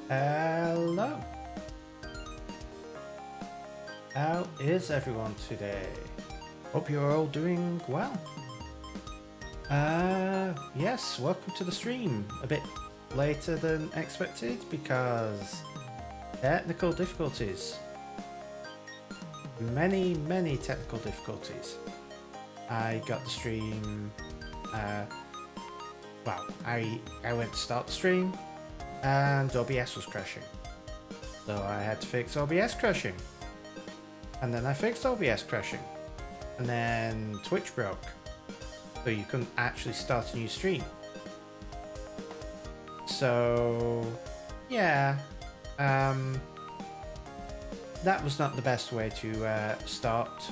Hello. How is everyone today? Hope you're all doing well. Yes, welcome to the stream. A bit later than expected because technical difficulties. Many technical difficulties. I got the stream, I went to start the stream and OBS was crashing. So I had to fix OBS crashing. And then I fixed OBS crashing. And then Twitch broke. So you couldn't actually start a new stream. So yeah, that was not the best way to start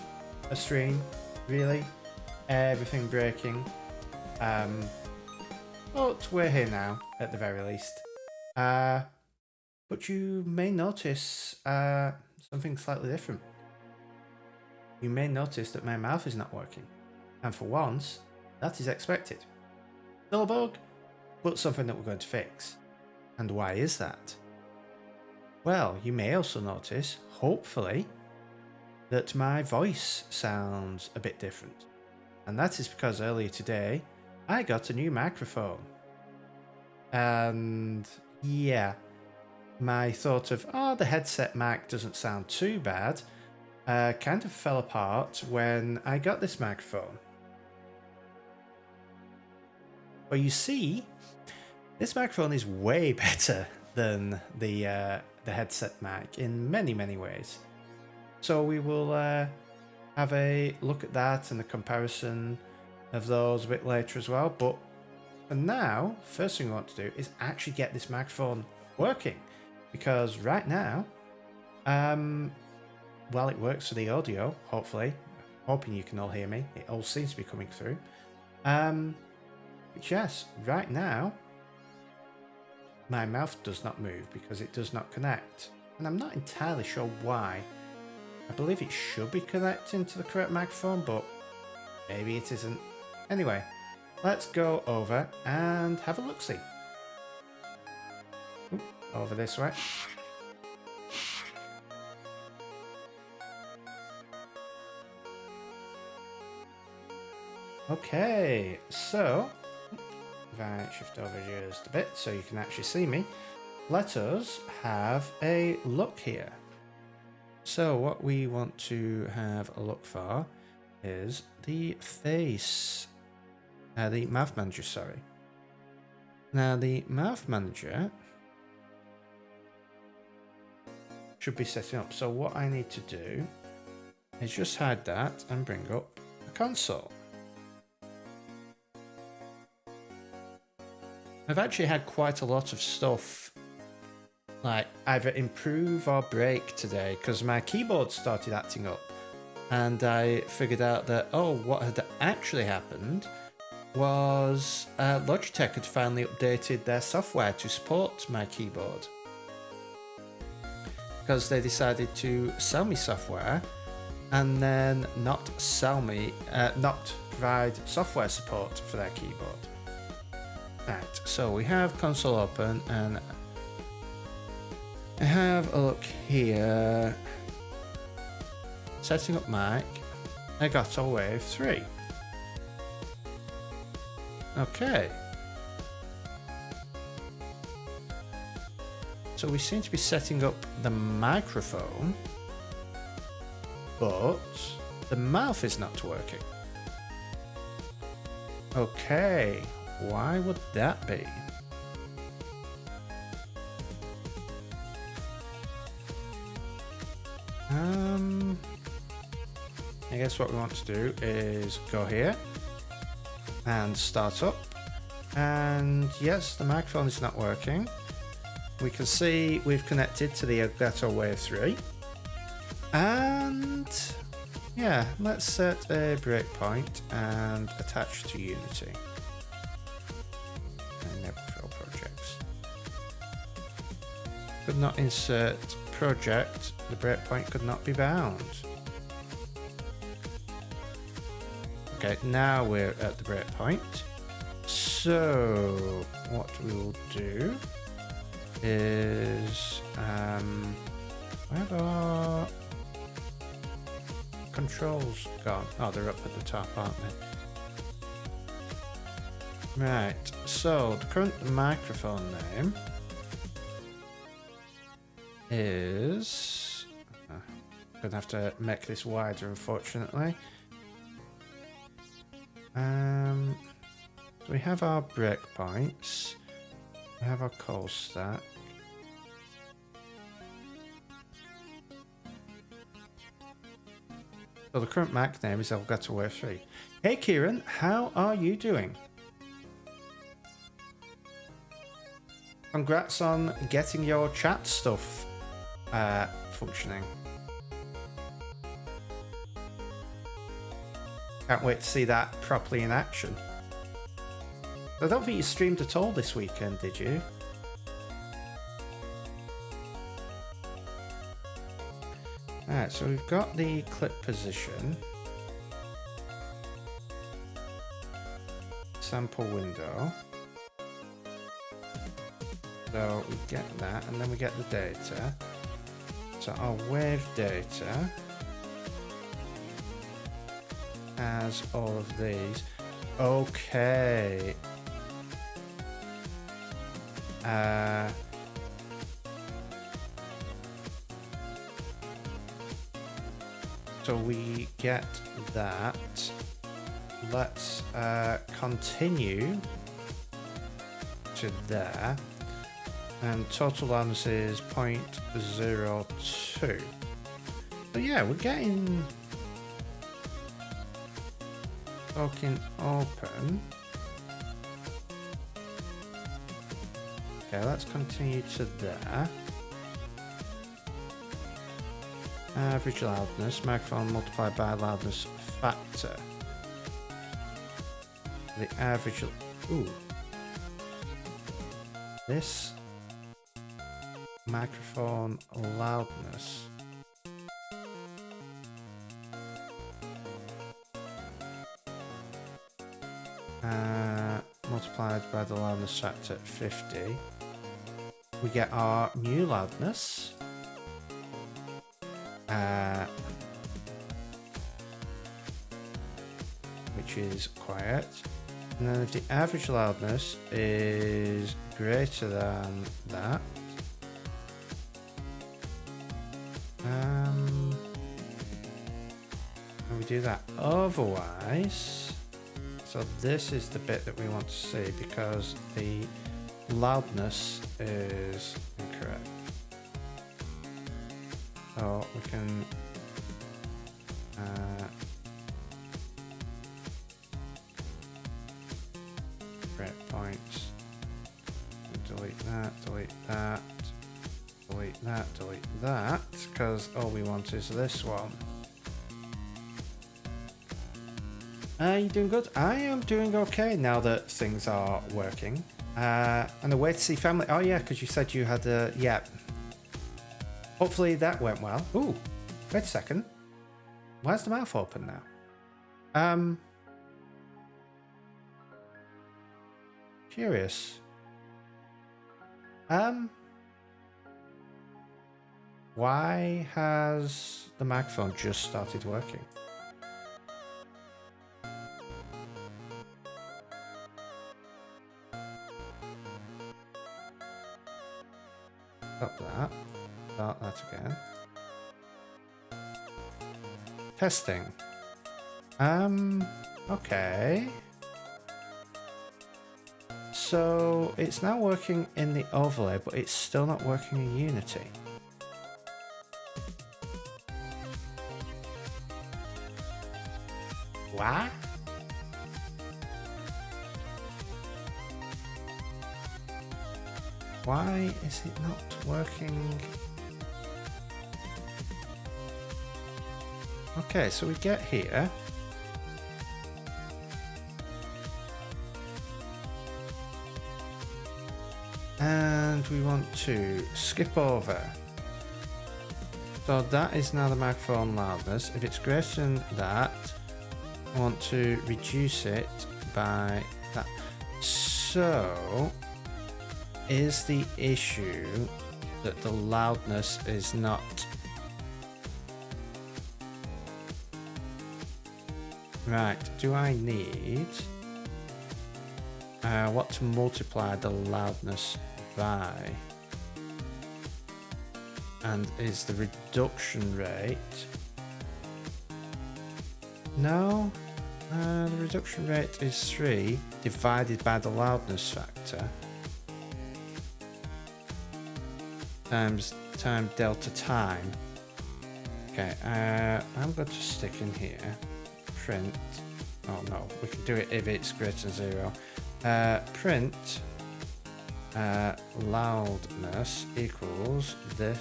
a stream, really. Everything breaking. But we're here now, at the very least. But you may notice something slightly different. You may notice that my mouth is not working. And for once, that is expected. Still a bug, but something that we're going to fix. And why is that? Well, you may also notice, hopefully, that my voice sounds a bit different. And that is because earlier today, I got a new microphone. And yeah, my thought of, the headset mic doesn't sound too bad, kind of fell apart when I got this microphone. But you see, this microphone is way better than the headset mic in many ways. So we will have a look at that and a comparison of those a bit later as well. But for now, first thing we want to do is actually get this microphone working, because right now, well, it works for the audio, hopefully. Hoping you can all hear me. It all seems to be coming through. But yes, right now, my mouth does not move because it does not connect. And I'm not entirely sure why. I believe it should be connecting to the correct microphone, but maybe it isn't. Anyway, let's go over and have a look-see. Over this way. Okay, so if I shift over just a bit so you can actually see me, let us have a look here. So what we want to have a look for is the face, the mouth manager, sorry. Now the mouth manager should be setting up. So what I need to do is just hide that and bring up the console. I've actually had quite a lot of stuff like either improve or break today because my keyboard started acting up, and I figured out that what had actually happened was Logitech had finally updated their software to support my keyboard, because they decided to sell me software and then not provide software support for their keyboard. Right, so we have console open and I have a look here. Setting up mic. I got a Wave 3. Okay. So we seem to be setting up the microphone, but the mouth is not working. Okay. Why would that be? I guess what we want to do is go here and start up. And yes, the microphone is not working. We can see we've connected to the Elgato Wave 3. And yeah, let's set a breakpoint and attach to Unity. Could not insert project. The breakpoint could not be bound. Okay, now we're at the breakpoint. So what we will do is where have our controls gone? Oh, they're up at the top, aren't they? Right, so the current microphone name is... gonna have to make this wider, unfortunately. So we have our breakpoints. We have our coal stack. So the current Mac name is Elgato 3. Hey Kieran, how are you doing? Congrats on getting your chat stuff functioning. Can't wait to see that properly in action. I don't think you streamed at all this weekend, did you? Alright, so we've got the clip position. Sample window. So we get that, and then we get the data. So our wave data has all of these. Okay. So we get that. Let's continue to there. And total loudness is 0.02. So yeah, we're getting talking open. Okay, let's continue to there. Average loudness, microphone multiplied by loudness factor. The average... Ooh. This microphone loudness. Multiplied by the loudness factor 50. We get our new loudness. Which is quiet. And then if the average loudness is greater than that, and we do that. Otherwise, so this is the bit that we want to see because the loudness is incorrect. So we can breakpoints, delete that, delete that, delete that, delete that, because all we want is this one. Are you doing good? I am doing okay now that things are working. And a way to see family. Oh yeah, because you said you had a... Yeah. Hopefully that went well. Ooh, wait a second. Why's the mouth open now? Curious. Why has the microphone just started working? Stop that. Start that again. Testing. Okay. So it's now working in the overlay, but it's still not working in Unity. What? Why is it not working? Okay, so we get here. And we want to skip over. So that is now the microphone loudness. If it's greater than that, I want to reduce it by that. So is the issue that the loudness is not right. Do I need what to multiply the loudness by? And is the reduction rate? No, the reduction rate is 3 divided by the loudness factor times delta time. Okay, I'm going to stick in here print. Oh no, we can do it if it's greater than 0. Print loudness equals the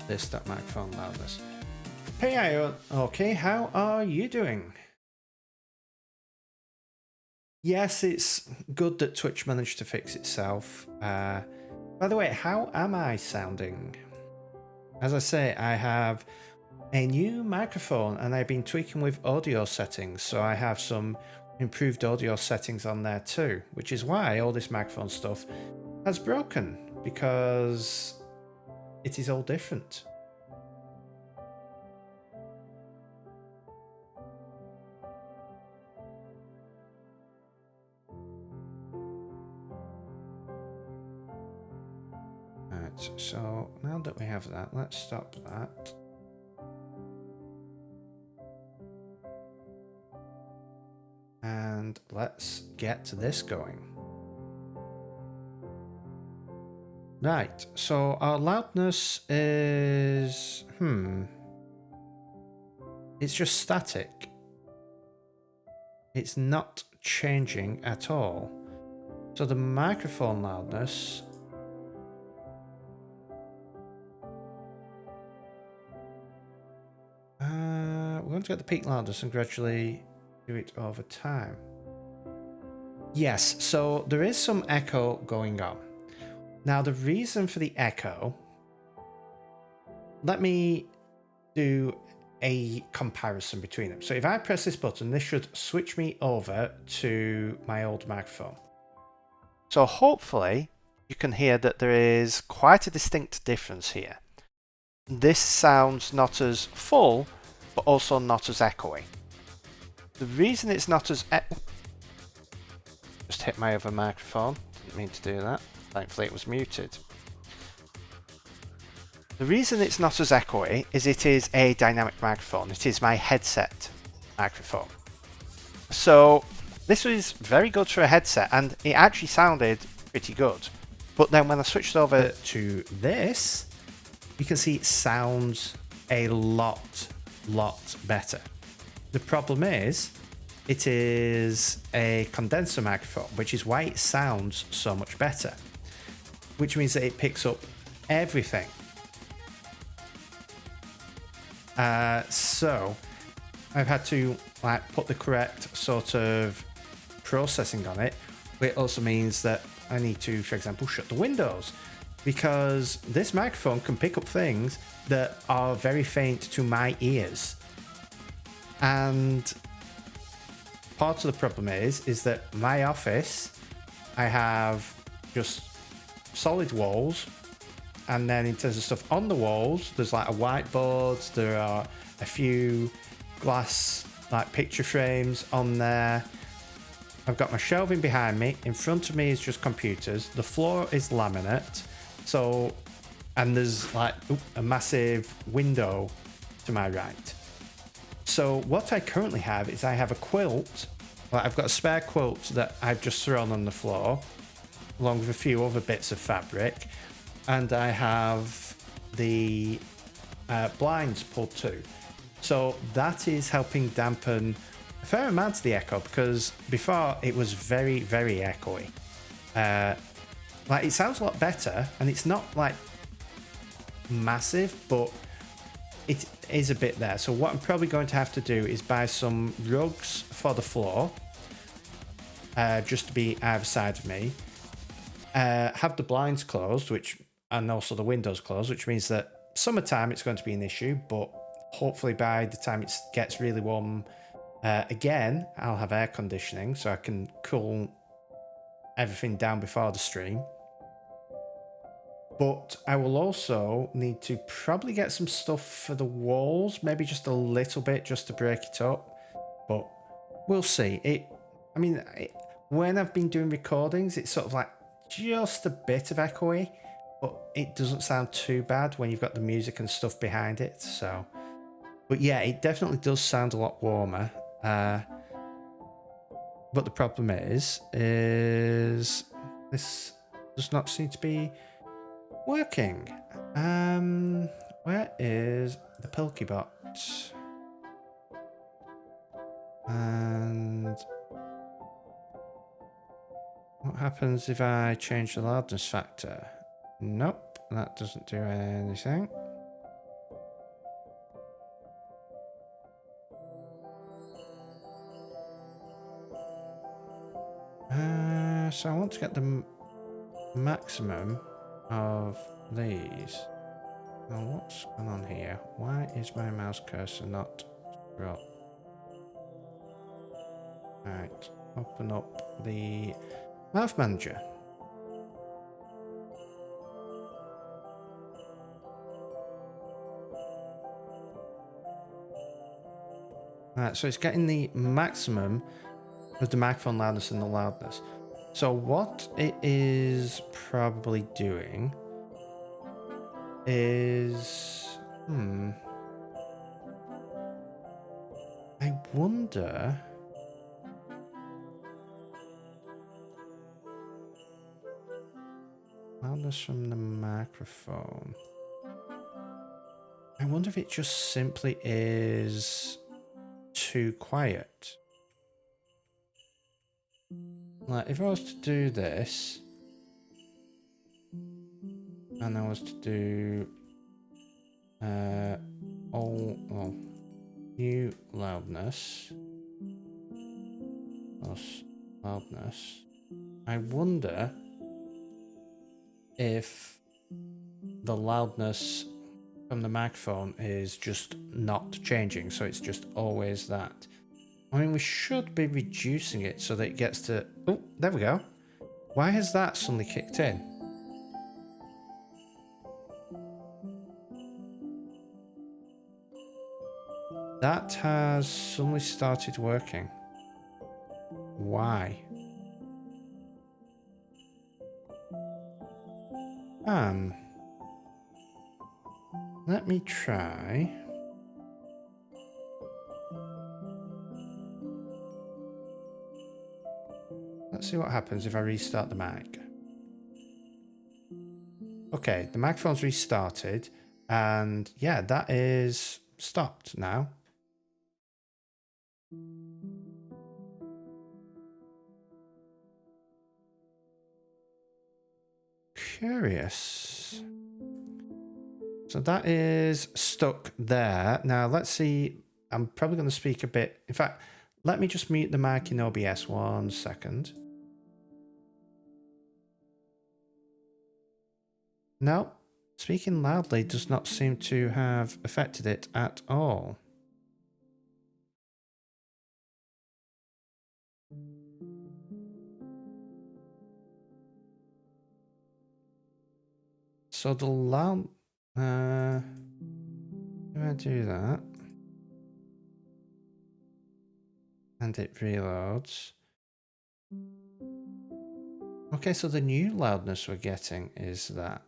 this that microphone loudness. Hey, okay, how are you doing? Yes, it's good that Twitch managed to fix itself. By the way, how am I sounding? As I say, I have a new microphone and I've been tweaking with audio settings, so I have some improved audio settings on there too, which is why all this microphone stuff has broken, because it is all different. Right, so now that we have that, let's stop that. And let's get this going. Right, so our loudness is, it's just static. It's not changing at all. So the microphone loudness, we're going to get the peak loudness and gradually do it over time. Yes, so there is some echo going on. Now, the reason for the echo, let me do a comparison between them. So if I press this button, this should switch me over to my old microphone. So hopefully you can hear that there is quite a distinct difference here. This sounds not as full, but also not as echoey. The reason it's not as just hit my other microphone, didn't mean to do that. Thankfully it was muted. The reason it's not as echoey is it is a dynamic microphone. It is my headset microphone. So this was very good for a headset and it actually sounded pretty good. But then when I switched over to this, you can see it sounds a lot better. The problem is it is a condenser microphone, which is why it sounds so much better. Which means that it picks up everything. So I've had to put the correct sort of processing on it. But it also means that I need to, for example, shut the windows, because this microphone can pick up things that are very faint to my ears. And part of the problem is that my office, I have just solid walls, and then in terms of stuff on the walls, there's like a whiteboard, there are a few glass picture frames on there. I've got my shelving behind me. In front of me is just computers. The floor is laminate. So, and there's a massive window to my right. So what I currently have is I have a quilt. I've got a spare quilt that I've just thrown on the floor, along with a few other bits of fabric. And I have the blinds pulled too. So that is helping dampen a fair amount of the echo, because before it was very echoey. It sounds a lot better, and it's not massive, but it is a bit there. So what I'm probably going to have to do is buy some rugs for the floor, just to be either side of me. Have the blinds closed, which and also the windows closed, which means that summertime it's going to be an issue, but hopefully by the time it gets really warm again, I'll have air conditioning so I can cool everything down before the stream. But I will also need to probably get some stuff for the walls, maybe just a little bit just to break it up. But we'll see. When I've been doing recordings, it's sort of like just a bit of echoey, but it doesn't sound too bad when you've got the music and stuff behind it. So, but yeah, it definitely does sound a lot warmer. But the problem is this does not seem to be working. Where is the Pokebot? And what happens if I change the loudness factor? Nope, that doesn't do anything. So I want to get the maximum of these. Now what's going on here? Why is my mouse cursor not brought? Right, open up the Mouth Manager. Right, so it's getting the maximum of the microphone loudness and the loudness. So what it is probably doing is... I wonder... Loudness from the microphone. I wonder if it just simply is too quiet. Like, if I was to do this, and I was to do new loudness plus loudness, I wonder if the loudness from the microphone is just not changing, so it's just always that. I mean, we should be reducing it so that it gets to... Oh, there we go. Why has that suddenly kicked in? That has suddenly started working. Why? Let me try... Let's see what happens if I restart the mic. Okay, the microphone's restarted, and yeah, that is stopped now. Curious. So that is stuck there. Now let's see. I'm probably going to speak a bit. In fact, let me just mute the mic in OBS 1 second. No, speaking loudly does not seem to have affected it at all. So the loud... if I do that... and it reloads... Okay, so the new loudness we're getting is that.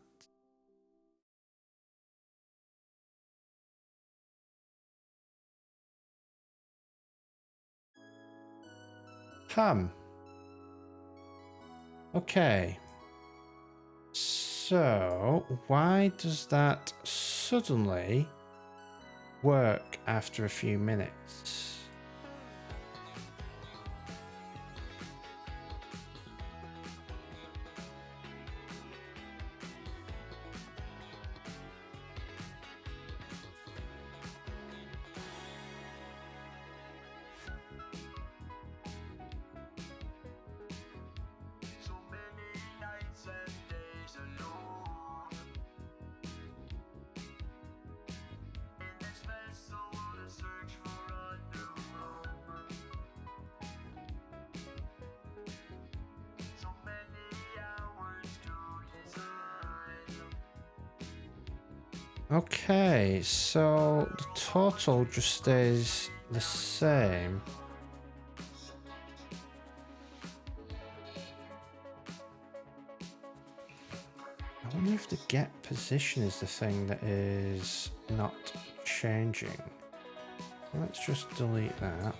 Okay. So, why does that suddenly work after a few minutes? Okay, so the total just stays the same. I wonder if the get position is the thing that is not changing. Let's just delete that.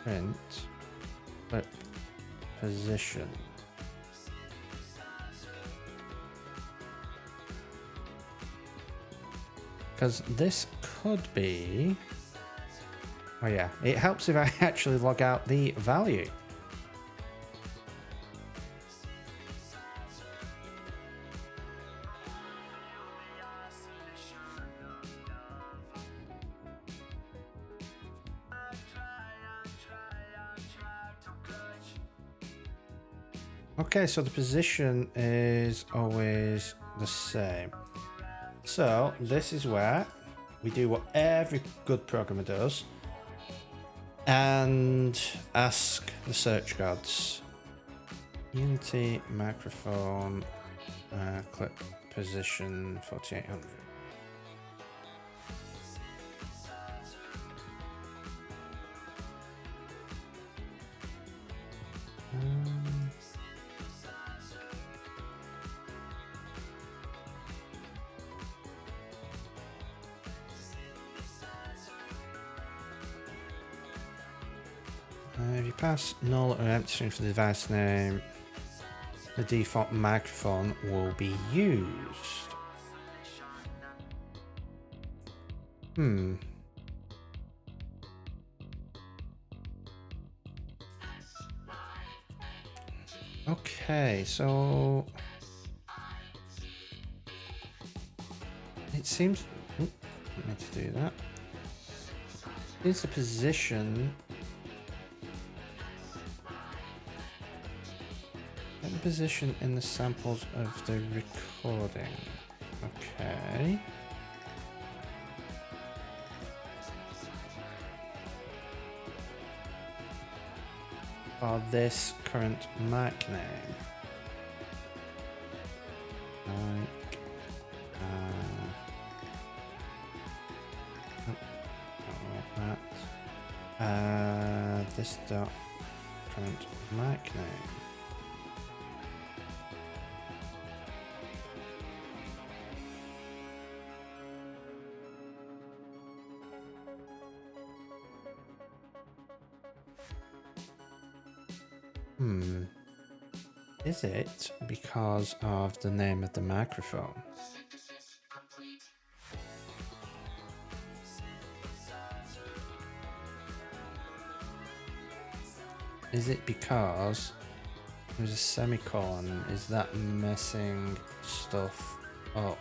Print, flip, position. Because this could be... Oh yeah, it helps if I actually log out the value. Okay, so the position is always the same. So this is where we do what every good programmer does and ask the search gods. Unity, microphone, clip position 4800. If you pass null or empty string for the device name, the default microphone will be used. Okay, so it seems I need to do that. Here's the position. Get the position in the samples of the recording. Okay. For this current mic name. Mic. Not like that. This dot current mic name. Is it because of the name of the microphone? Is it because there's a semicolon? Is that messing stuff up?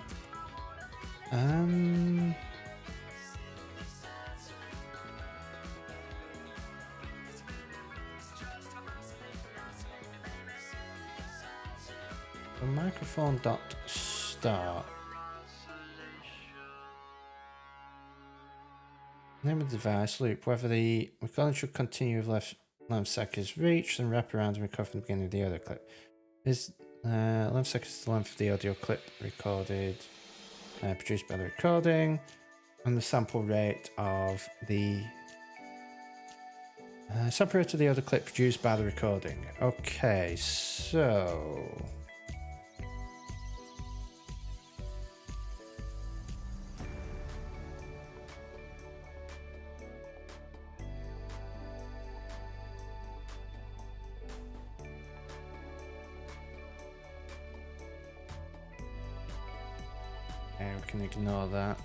The microphone dot start. Name of the device loop. Whether the recording should continue with length seconds reached and wrap around and recover from the beginning of the audio clip. Is length seconds the length of the audio clip recorded, produced by the recording, and the sample rate of the sample rate of the audio clip produced by the recording. Okay, so. Okay, we can ignore that.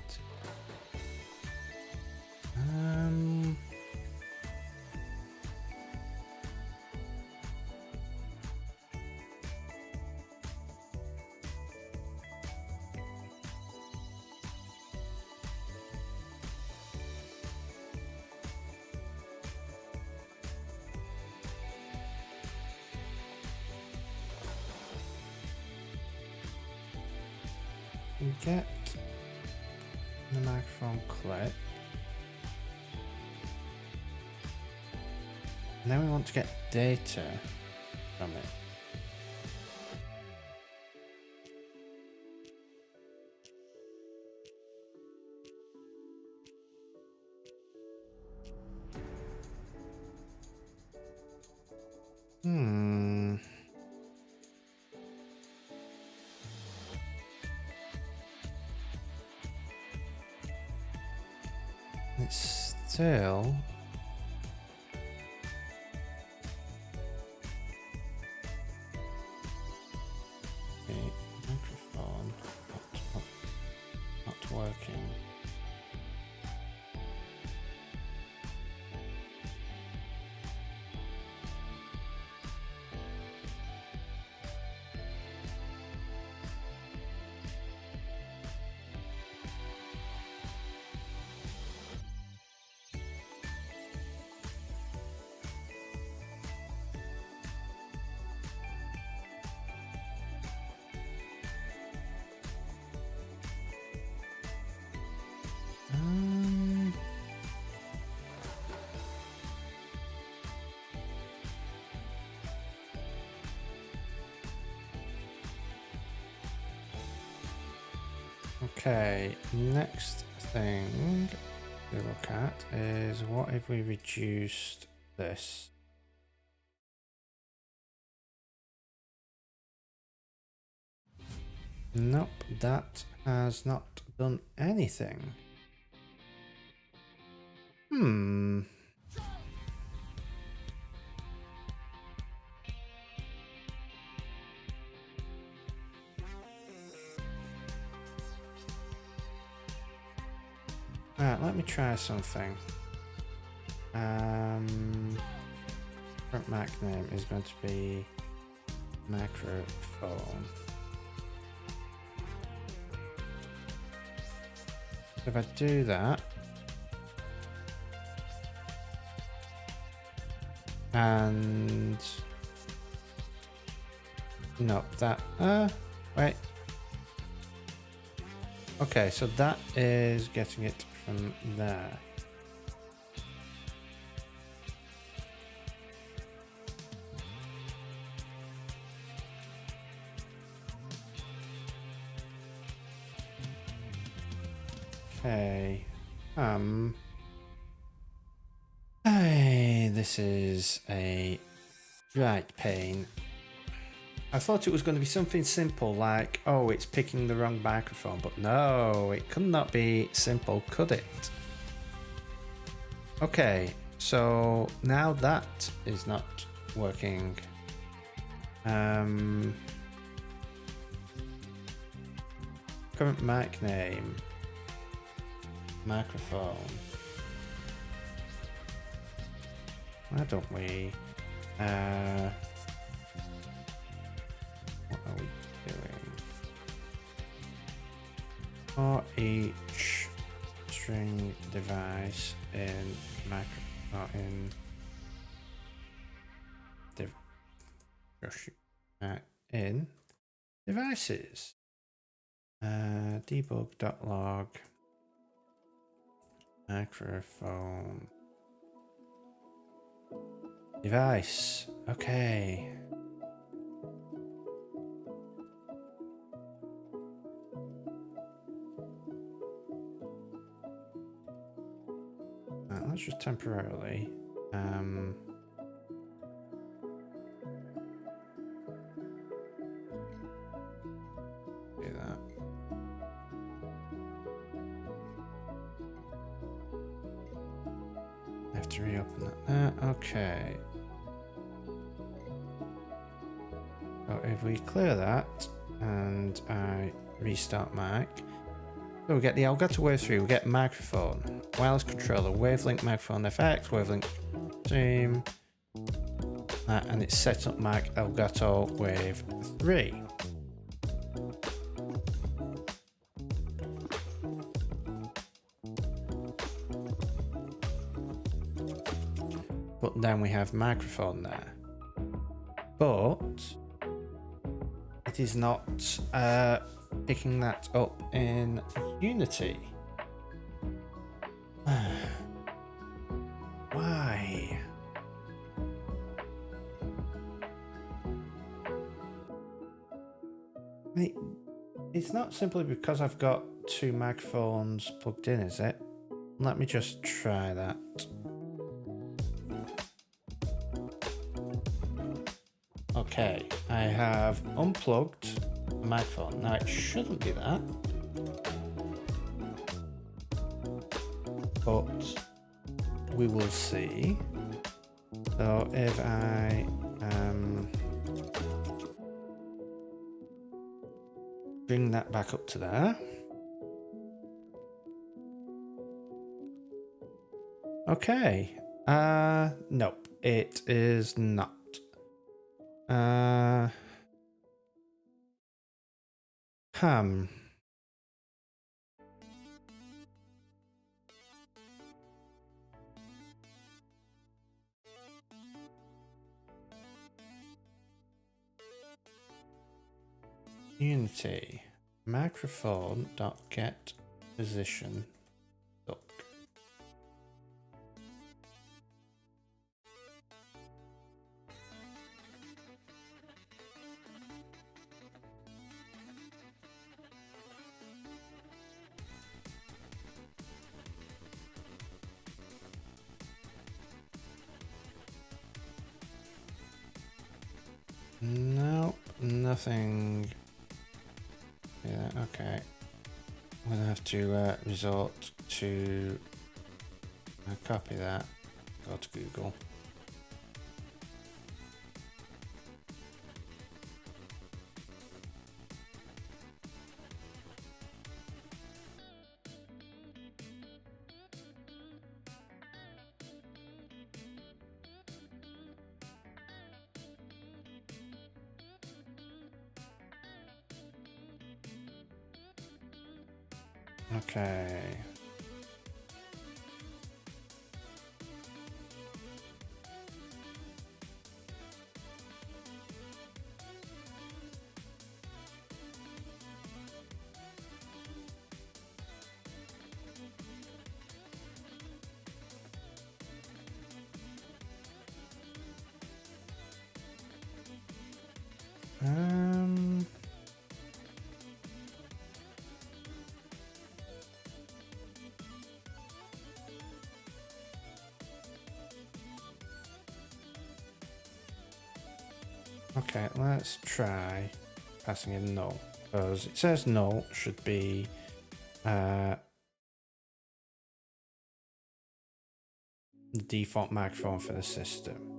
We get the microphone clip. And then we want to get data from it. It's still... the microphone not working. Okay, next thing to look at is what if we reduced this? Nope, that has not done anything. Alright, let me try something. Current Mac name is going to be microphone. If I do that, and no, that wait. Okay, so that is getting it from there. Okay. Hey, this is a right pain. I thought it was going to be something simple like, oh, it's picking the wrong microphone, but no, it could not be simple, could it? Okay, so now that is not working. Current mic name, microphone. Why don't we? What are we doing? For each string device in in devices. Debug.log microphone device. Okay. Let's just temporarily do that. I have to reopen that. Okay. So if we clear that and I restart mic, so we get the Elgato Wave 3, we get microphone, wireless controller, wavelength microphone FX, wavelength zoom, and it's set up mic Elgato Wave 3. But then we have microphone there. But it is not picking that up in Unity. Why? It's not simply because I've got two microphones plugged in, is it? Let me just try that. Okay, I have unplugged the microphone. Now it shouldn't be that. but we will see. So if I bring that back up to there. Okay. Nope, it is not. Unity microphone dot get position duck. No, nothing. Yeah, okay. I'm gonna have to resort to copy that, go to Google. Okay. Okay, let's try passing in null, because it says null should be the default microphone for the system.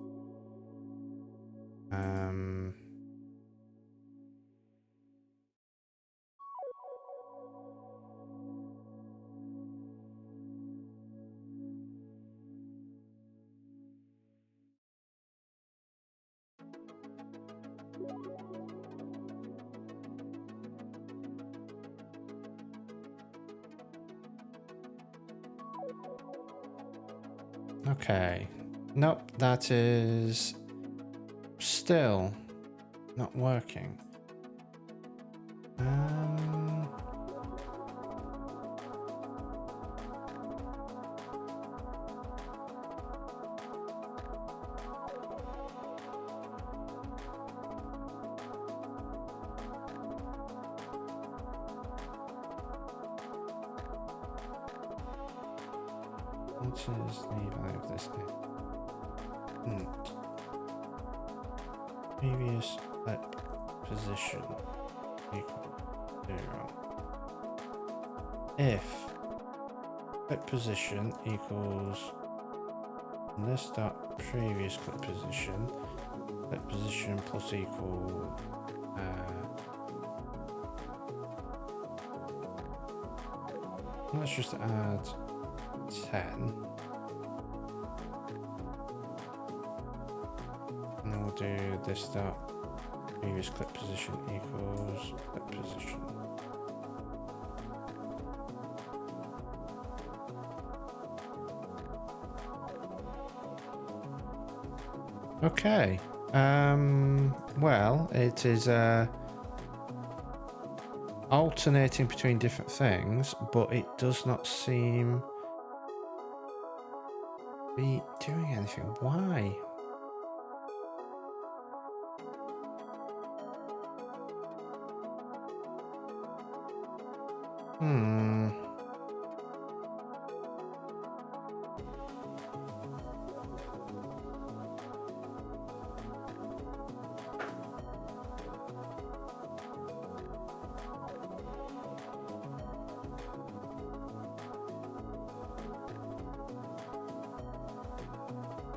Okay, nope, that is still not working. What is the value of this name? Previous clip position equal 0. If clip position equals this dot previous clip position plus equal let's just add 10. And then we'll do this dot previous clip position equals clip position. Okay. Well, it is alternating between different things, but it does not seem to be doing anything. Why?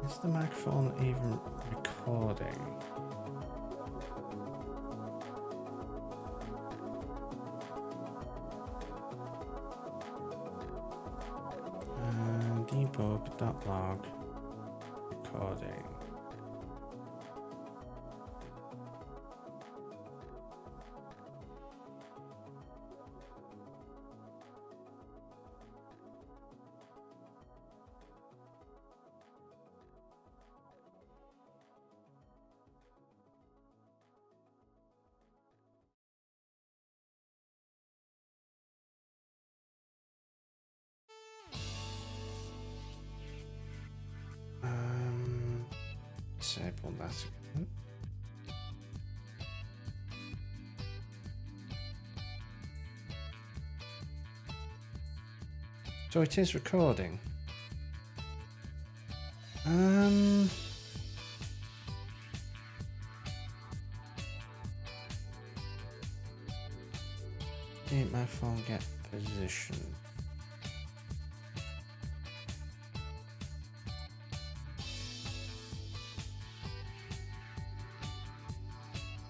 Is the microphone even recording? Debug.log recording. Disable that again. So it is recording. Did my phone get position?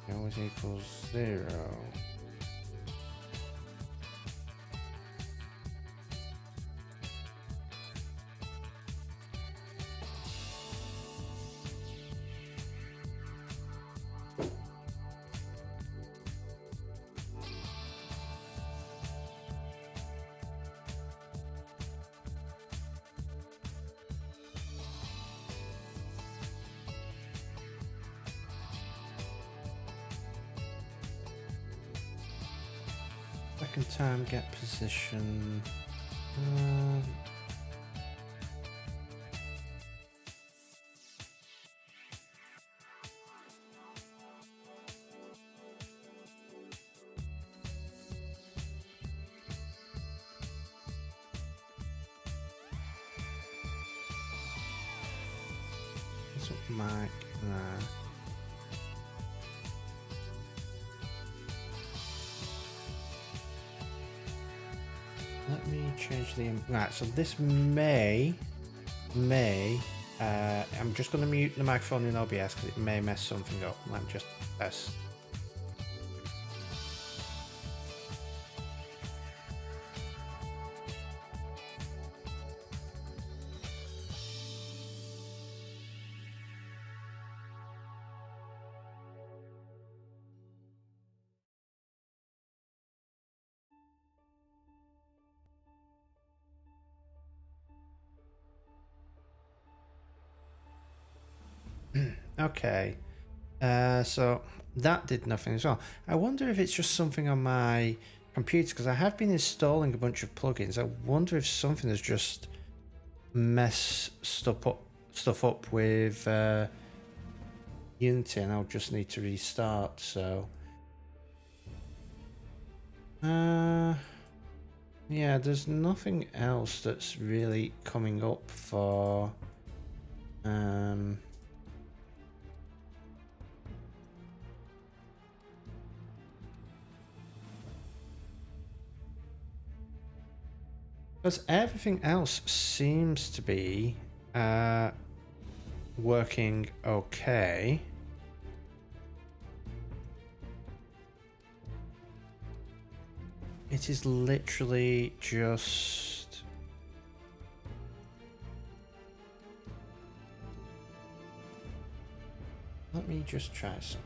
Always equals 0. Second time, get position. What's up, Mike? There. Let me change the right. So this may. I'm just going to mute the microphone in OBS because it may mess something up. Let me just test. Okay, so that did nothing as well. I wonder if it's just something on my computer because I have been installing a bunch of plugins. I wonder if something has just messed stuff up with Unity, and I'll just need to restart. So, yeah, there's nothing else that's really coming up for because everything else seems to be working okay. It is literally just... Let me just try some.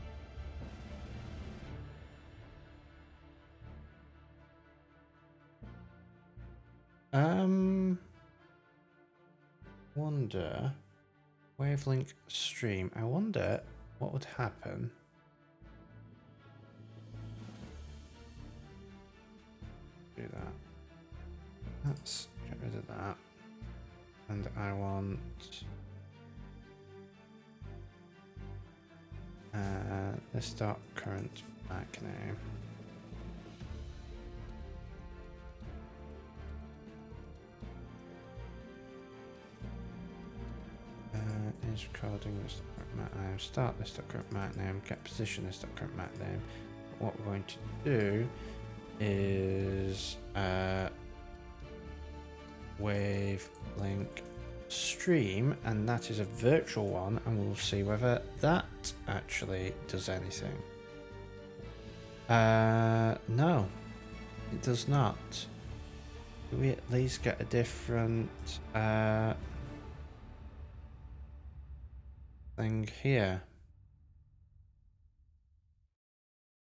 Wonder wavelength stream. I wonder what would happen. Do that. Let's get rid of that. And I want this dot current back name. Is recording this current map name, start this current map name, get position this current map name. But what we're going to do is wave link stream, and that is a virtual one, and we'll see whether that actually does anything. No, it does not. Do we at least get a different thing here?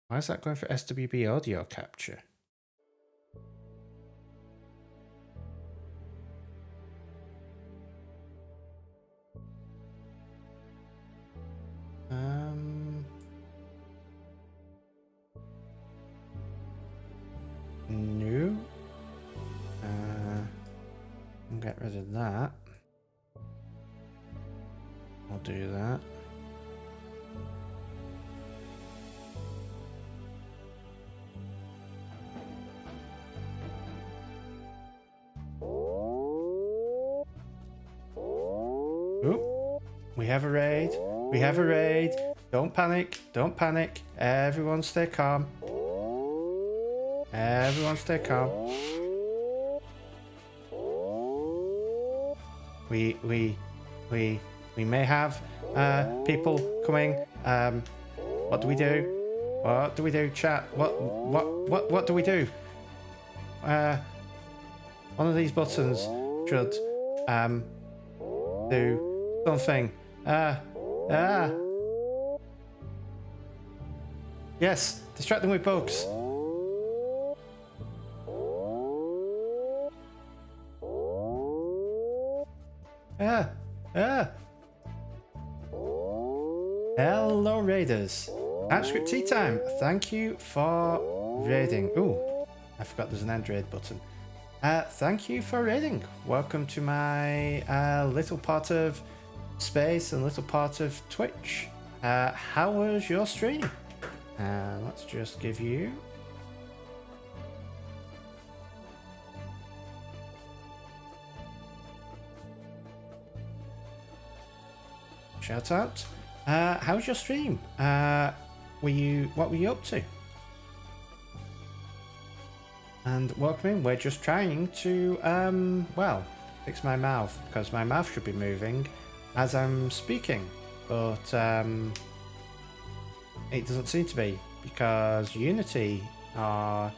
Why is that going for SWB audio capture? No. I'll get rid of that. I'll do that. Oh, we have a raid. We have a raid. Don't panic. Don't panic. Everyone stay calm. Everyone stay calm. We may have people coming. What do we do? What do we do, chat? What do we do? One of these buttons should do something. Yes, distract them with bugs. Hello, raiders. AppScript Tea Time. Thank you for raiding. Ooh, I forgot there's an end raid button. Thank you for raiding. Welcome to my little part of space and little part of Twitch. How was your stream? Let's just give you... shout out. How was your stream? What were you up to? And welcome in. We're just trying to well, fix my mouth, because my mouth should be moving as I'm speaking, but it doesn't seem to be, because Unity or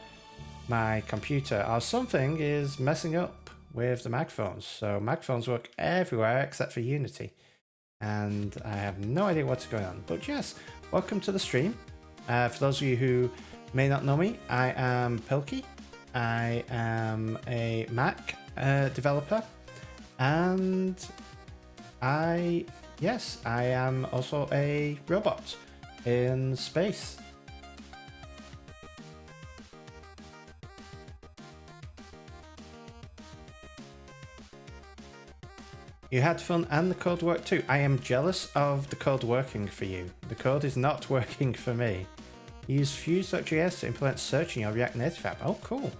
my computer or something is messing up with the microphones. So microphones work everywhere except for Unity, and I have no idea what's going on. But yes, welcome to the stream. For those of you who may not know me, I am Pilkey. I am a Mac developer, and I am also a robot in space. You had fun and the code worked too. I am jealous of the code working for you. The code is not working for me. Use Fuse.js to implement search in your React Native app. Oh, cool.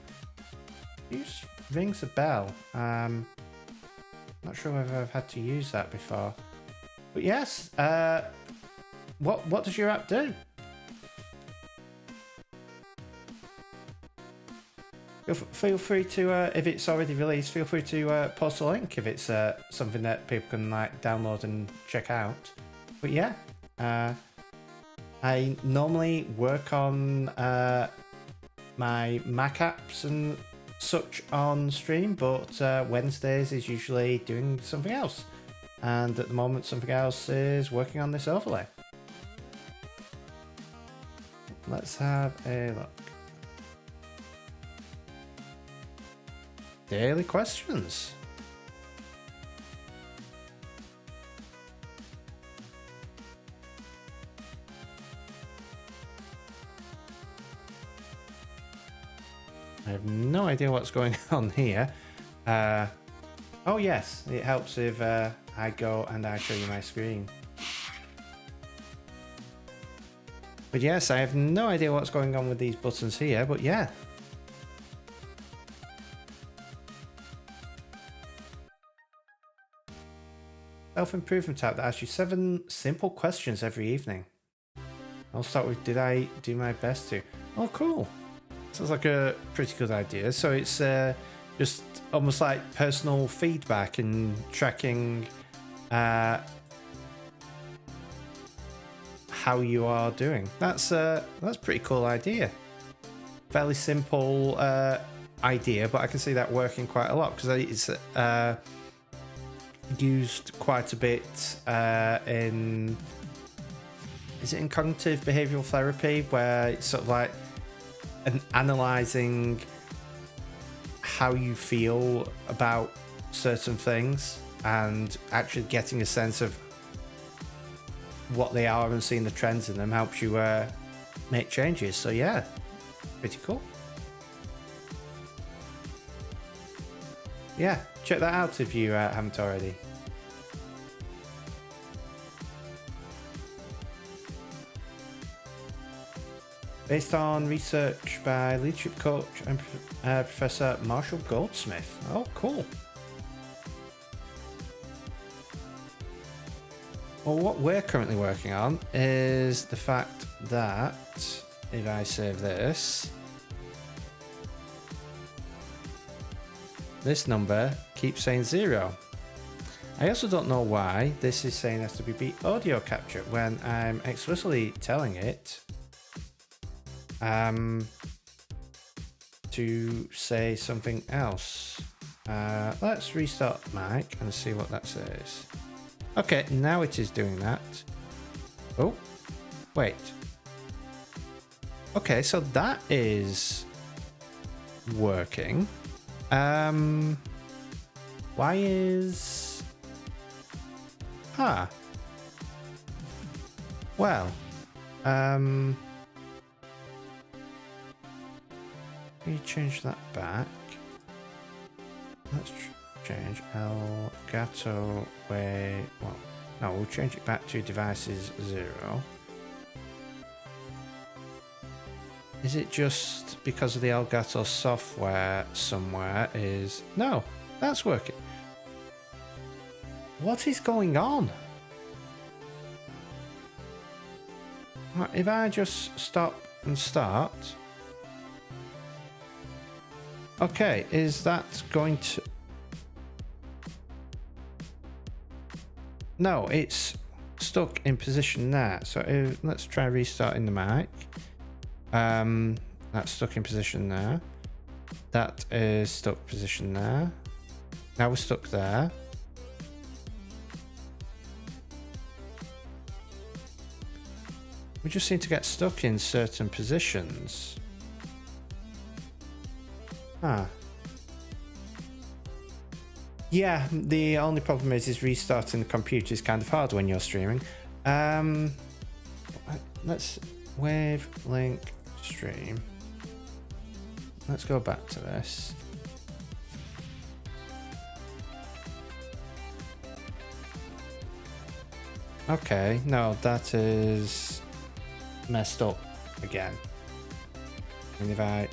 Fuse rings a bell. Not sure whether I've had to use that before. But yes, what does your app do? Feel free to, if it's already released, feel free to post a link if it's something that people can like download and check out. But yeah, I normally work on my Mac apps and such on stream, but Wednesdays is usually doing something else. And at the moment, something else is working on this overlay. Let's have a look. Daily questions. I have no idea what's going on here. Oh yes, it helps if I go and I show you my screen. But yes, I have no idea what's going on with these buttons here, but yeah. Self-improvement tab that asks you 7 simple questions every evening. I'll start with, did I do my best to? Oh, cool. Sounds like a pretty good idea. So it's Just almost like personal feedback and tracking how you are doing. That's a pretty cool idea. Fairly simple idea, but I can see that working quite a lot because it's used quite a bit in, is it in cognitive behavioral therapy, where it's sort of like analyzing how you feel about certain things and actually getting a sense of what they are and seeing the trends in them helps you make changes. So yeah, pretty cool. Yeah, check that out if you haven't already. Based on research by leadership coach and Professor Marshall Goldsmith. Oh, cool. Well, what we're currently working on is the fact that if I save this number keeps saying 0. I also don't know why this is saying it has to be audio capture when I'm explicitly telling it to say something else. Let's restart mic and see what that says. Okay, now it is doing that. Oh, wait. Okay, so that is working. Why is... Well, we change that back. Let's change Elgato way. Well, no, we'll change it back to devices 0. Is it just because of the Elgato software somewhere is... No, that's working. What is going on? If I just stop and start... Okay, is that going to... No, it's stuck in position there. So let's try restarting the mic. That's stuck in position there. That is stuck position there. Now we're stuck there. We just seem to get stuck in certain positions. Yeah, the only problem is restarting the computer is kind of hard when you're streaming. Let's wave link stream. Let's go back to this. Okay, no, that is messed up again. And if I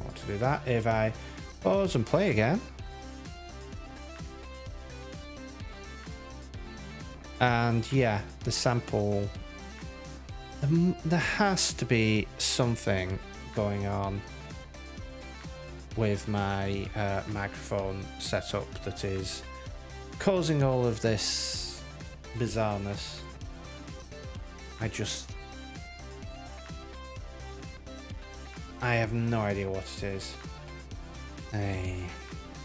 want to do that, if I pause and play again, and yeah, the sample, there has to be something going on with my microphone setup that is causing all of this bizarreness. I have no idea what it is. Hey.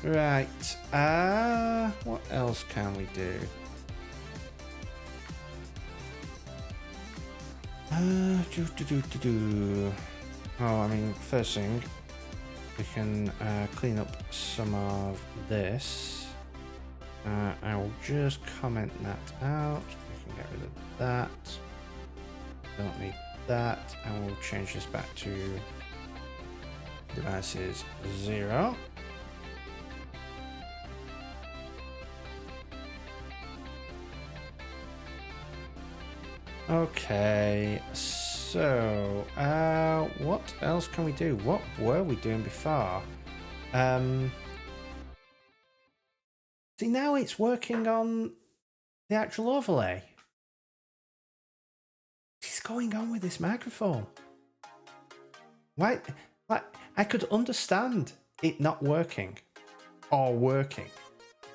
Right. What else can we do? Oh, I mean, first thing, we can clean up some of this. I will just comment that out. We can get rid of that. Don't need that. And we'll change this back to devices 0. Okay, so what else can we do? What were we doing before? See, now it's working on the actual overlay. What's going on with this microphone? Why? Like, I could understand it not working or working.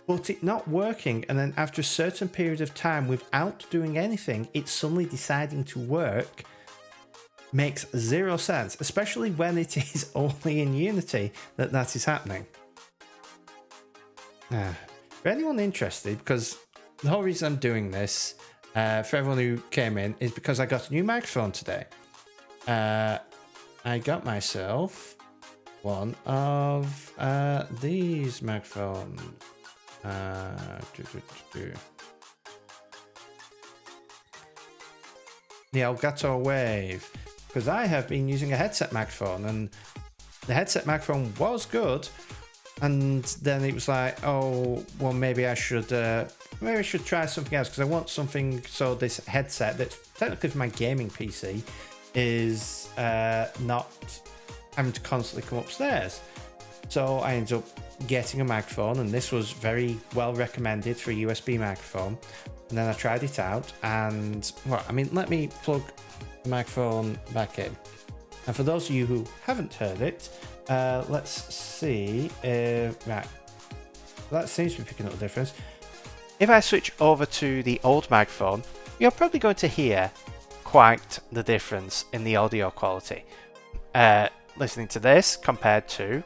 But it not working, and then after a certain period of time without doing anything, it suddenly deciding to work makes zero sense, especially when it is only in Unity that is happening. For anyone interested, because the whole reason I'm doing this, for everyone who came in, is because I got a new microphone today. I got myself one of these microphones. The Elgato Wave, because I have been using a headset microphone, and the headset microphone was good, and then it was like, oh well, maybe I should try something else, because I want something so this headset that's technically for my gaming PC is not having to constantly come upstairs. So I ended up getting a microphone, and this was very well recommended for a USB microphone. And then I tried it out, and well, I mean, let me plug the microphone back in. And for those of you who haven't heard it, let's see. Right, that seems to be picking up the difference. If I switch over to the old microphone, you're probably going to hear quite the difference in the audio quality. Listening to this compared to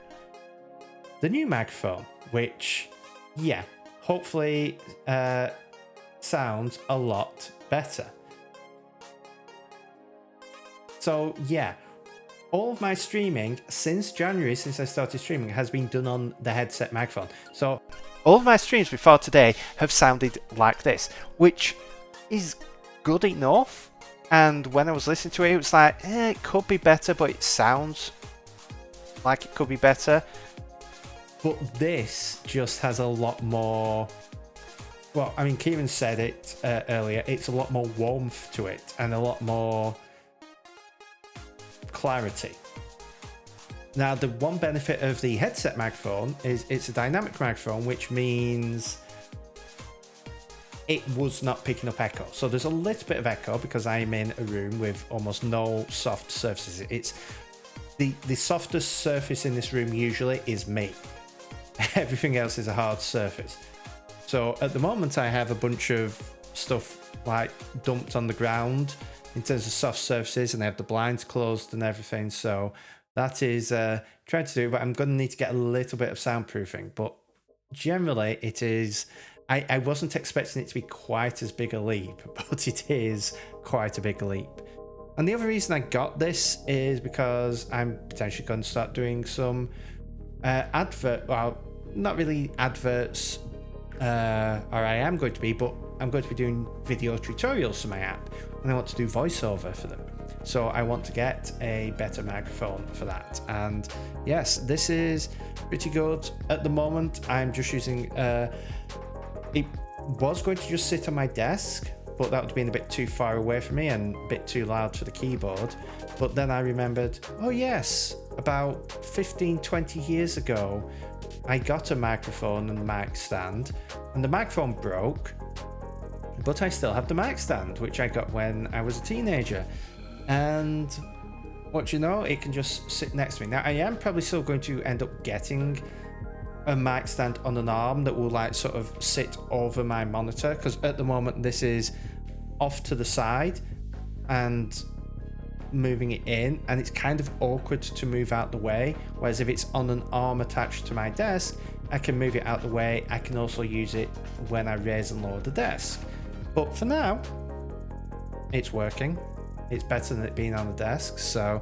the new microphone, which, yeah, hopefully sounds a lot better. So yeah, all of my streaming since January, since I started streaming, has been done on the headset microphone. So all of my streams before today have sounded like this, which is good enough. And when I was listening to it, it was like, it could be better, but it sounds like it could be better. But this just has a lot more, well, I mean, Kieran said it earlier, it's a lot more warmth to it and a lot more clarity. Now, the one benefit of the headset microphone is it's a dynamic microphone, which means it was not picking up echo. So there's a little bit of echo because I'm in a room with almost no soft surfaces. It's the softest surface in this room usually is me. Everything else is a hard surface. So at the moment I have a bunch of stuff like dumped on the ground in terms of soft surfaces, and I have the blinds closed and everything. So that is trying to do, but I'm going to need to get a little bit of soundproofing. But generally it is, I wasn't expecting it to be quite as big a leap, but it is quite a big leap. And the other reason I got this is because I'm potentially going to start doing some well, not really adverts, or I am going to be, but I'm going to be doing video tutorials for my app, and I want to do voiceover for them. So I want to get a better microphone for that. And yes, this is pretty good at the moment. I'm just using, it was going to just sit on my desk, but that would have been a bit too far away from me and a bit too loud for the keyboard. But then I remembered, oh yes, about 15-20 years ago I got a microphone and mic stand, and the microphone broke, but I still have the mic stand, which I got when I was a teenager. And what you know, it can just sit next to me. Now I am probably still going to end up getting a mic stand on an arm that will like sort of sit over my monitor, because at the moment this is off to the side and moving it in, and it's kind of awkward to move out the way, whereas if it's on an arm attached to my desk, I can move it out the way. I can also use it when I raise and lower the desk. But for now, it's working. It's better than it being on the desk. So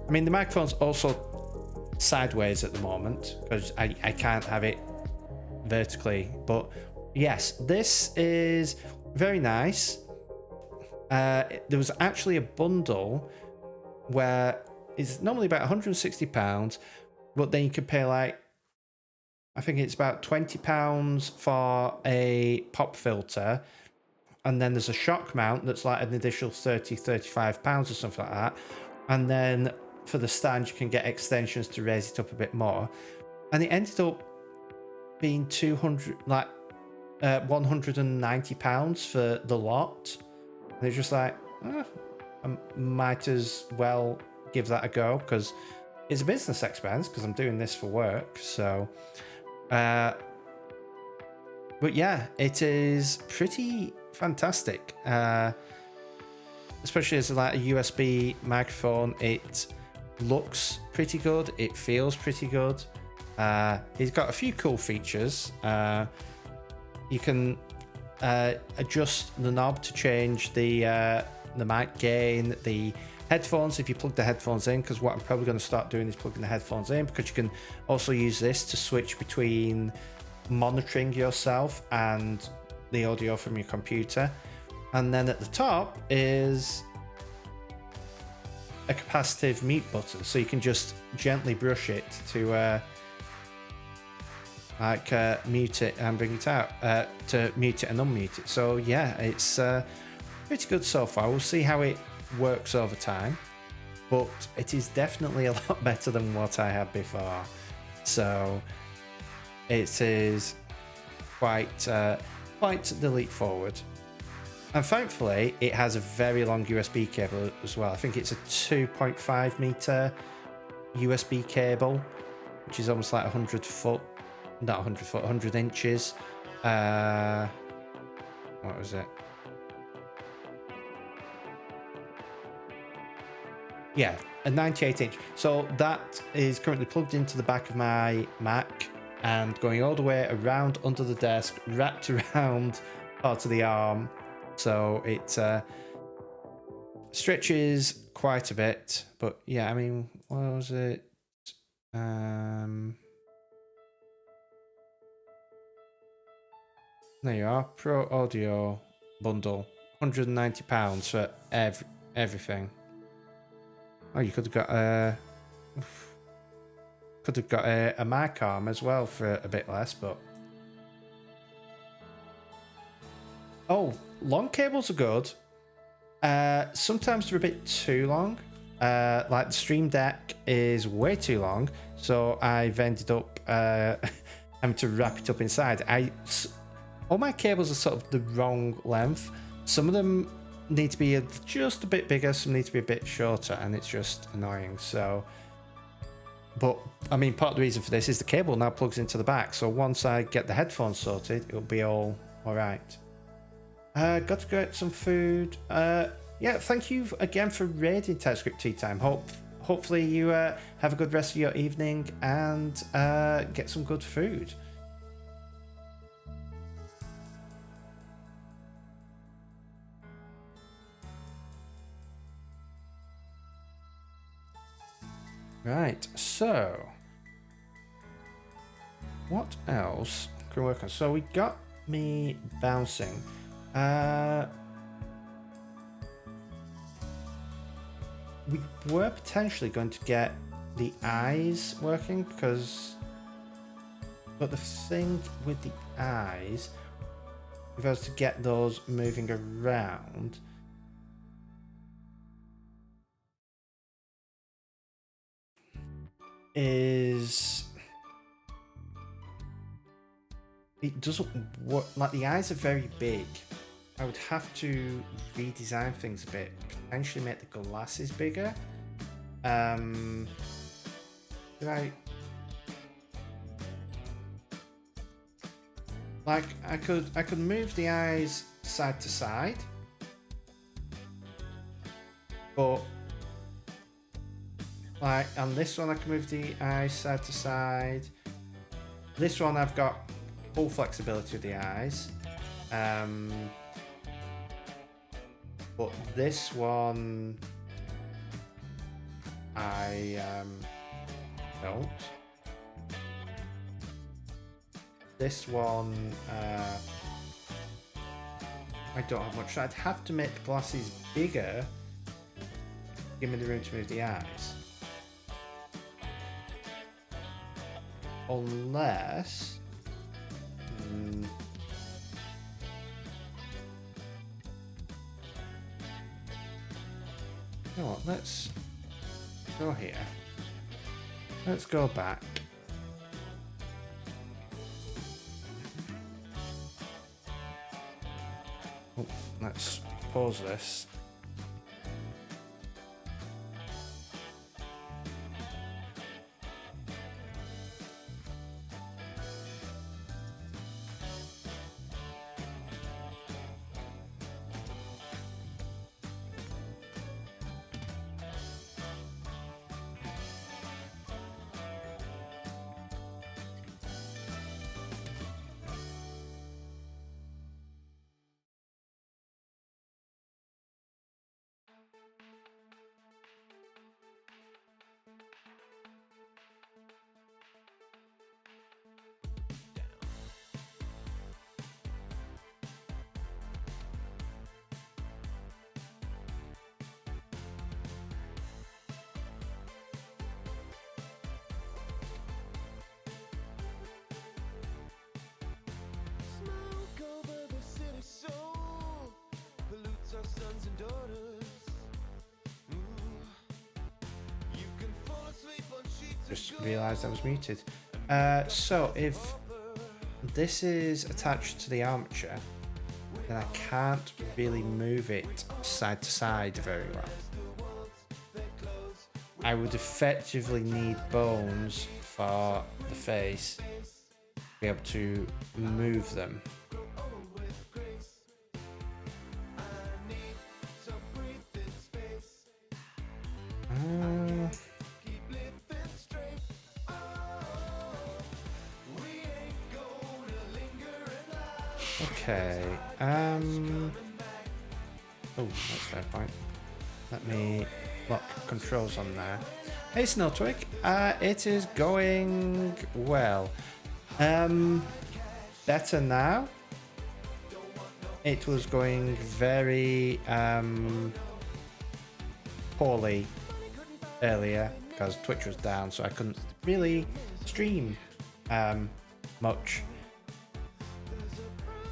I mean, the microphone's also sideways at the moment because I can't have it vertically. But yes, this is very nice. There was actually a bundle where it's normally about £160, but then you could pay like, I think it's about £20 for a pop filter, and then there's a shock mount that's like an additional £35 or something like that, and then for the stand you can get extensions to raise it up a bit more, and it ended up being £190 for the lot. And it's just like, I might as well give that a go, because It's a business expense because I'm doing this for work. So, but yeah, it is pretty fantastic. Especially as like a USB microphone, it looks pretty good. It feels pretty good. It's got a few cool features. You can adjust the knob to change the mic gain, the headphones if you plug the headphones in, because what I'm probably going to start doing is plugging the headphones in, because you can also use this to switch between monitoring yourself and the audio from your computer. And then at the top is a capacitive mute button, so you can just gently brush it to mute it and bring it out, to mute it and unmute it. So yeah, it's pretty good so far. We'll see how it works over time, but it is definitely a lot better than what I had before. So it is quite the leap forward. And thankfully, it has a very long USB cable as well. I think it's a 2.5 meter USB cable, which is almost like 100 foot, not 100 foot, 100 inches. What was it? Yeah, a 98 inch. So that is currently plugged into the back of my Mac and going all the way around under the desk, wrapped around part of the arm. So it stretches quite a bit, but yeah, I mean, what was it? There you are, Pro Audio bundle, £190 for everything. Oh, you could have got a mic arm as well for a bit less, but oh, long cables are good. Sometimes they're a bit too long. Like the Stream Deck is way too long, so I've ended up having to wrap it up inside. All my cables are sort of the wrong length. Some of them need to be just a bit bigger, some need to be a bit shorter, and it's just annoying. So, but I mean, part of the reason for this is the cable now plugs into the back. So once I get the headphones sorted, it'll be all right. Got to go get some food. Yeah, thank you again for raiding TypeScript Tea Time. Hopefully you have a good rest of your evening and get some good food. Right, so what else can we work on? So we got me bouncing. We were potentially going to get the eyes working, but the thing with the eyes, if I was to get those moving around, is it doesn't work. Like, the eyes are very big. I would have to redesign things a bit, potentially make the glasses bigger. Like I could move the eyes side to side, but like on this one I can move the eyes side to side. This one I've got full flexibility with the eyes. But this one I don't. This one I don't have much. So I'd have to make the glasses bigger. Give me the room to move the eyes. Unless you know what, let's go here. Let's go back. Oh, let's pause this. Just realised I was muted. So if this is attached to the armature, then I can't really move it side to side very well. I would effectively need bones for the face to be able to move them. Okay. Oh, that's a fair point. Let me lock controls on there. Hey, Snowtwig. It is going well. Better now. It was going very poorly earlier because Twitch was down, so I couldn't really stream much.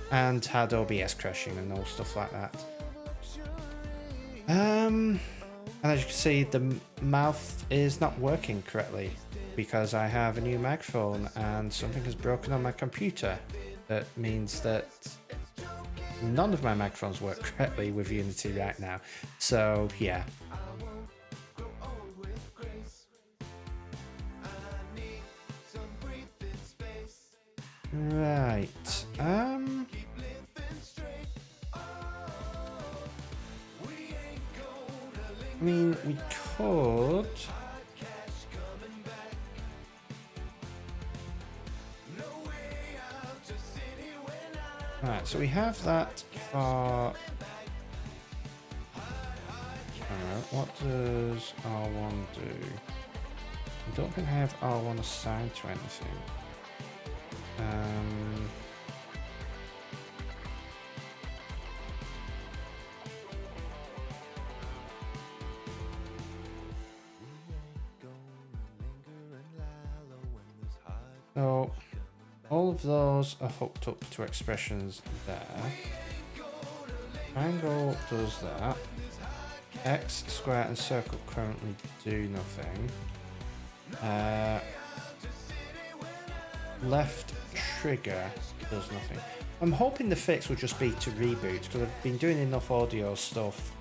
And had OBS crashing and all stuff like that. And as you can see, the mouth is not working correctly because I have a new microphone and something has broken on my computer. That means that none of my microphones work correctly with Unity right now. So yeah. Right. I mean, we could. Right, so we have that for. What does R1 do? I don't think I have R1 assigned to anything. So all of those are hooked up to expressions there. Triangle does that. X, square and circle currently do nothing. Left trigger does nothing. I'm hoping the fix will just be to reboot because I've been doing enough audio stuff.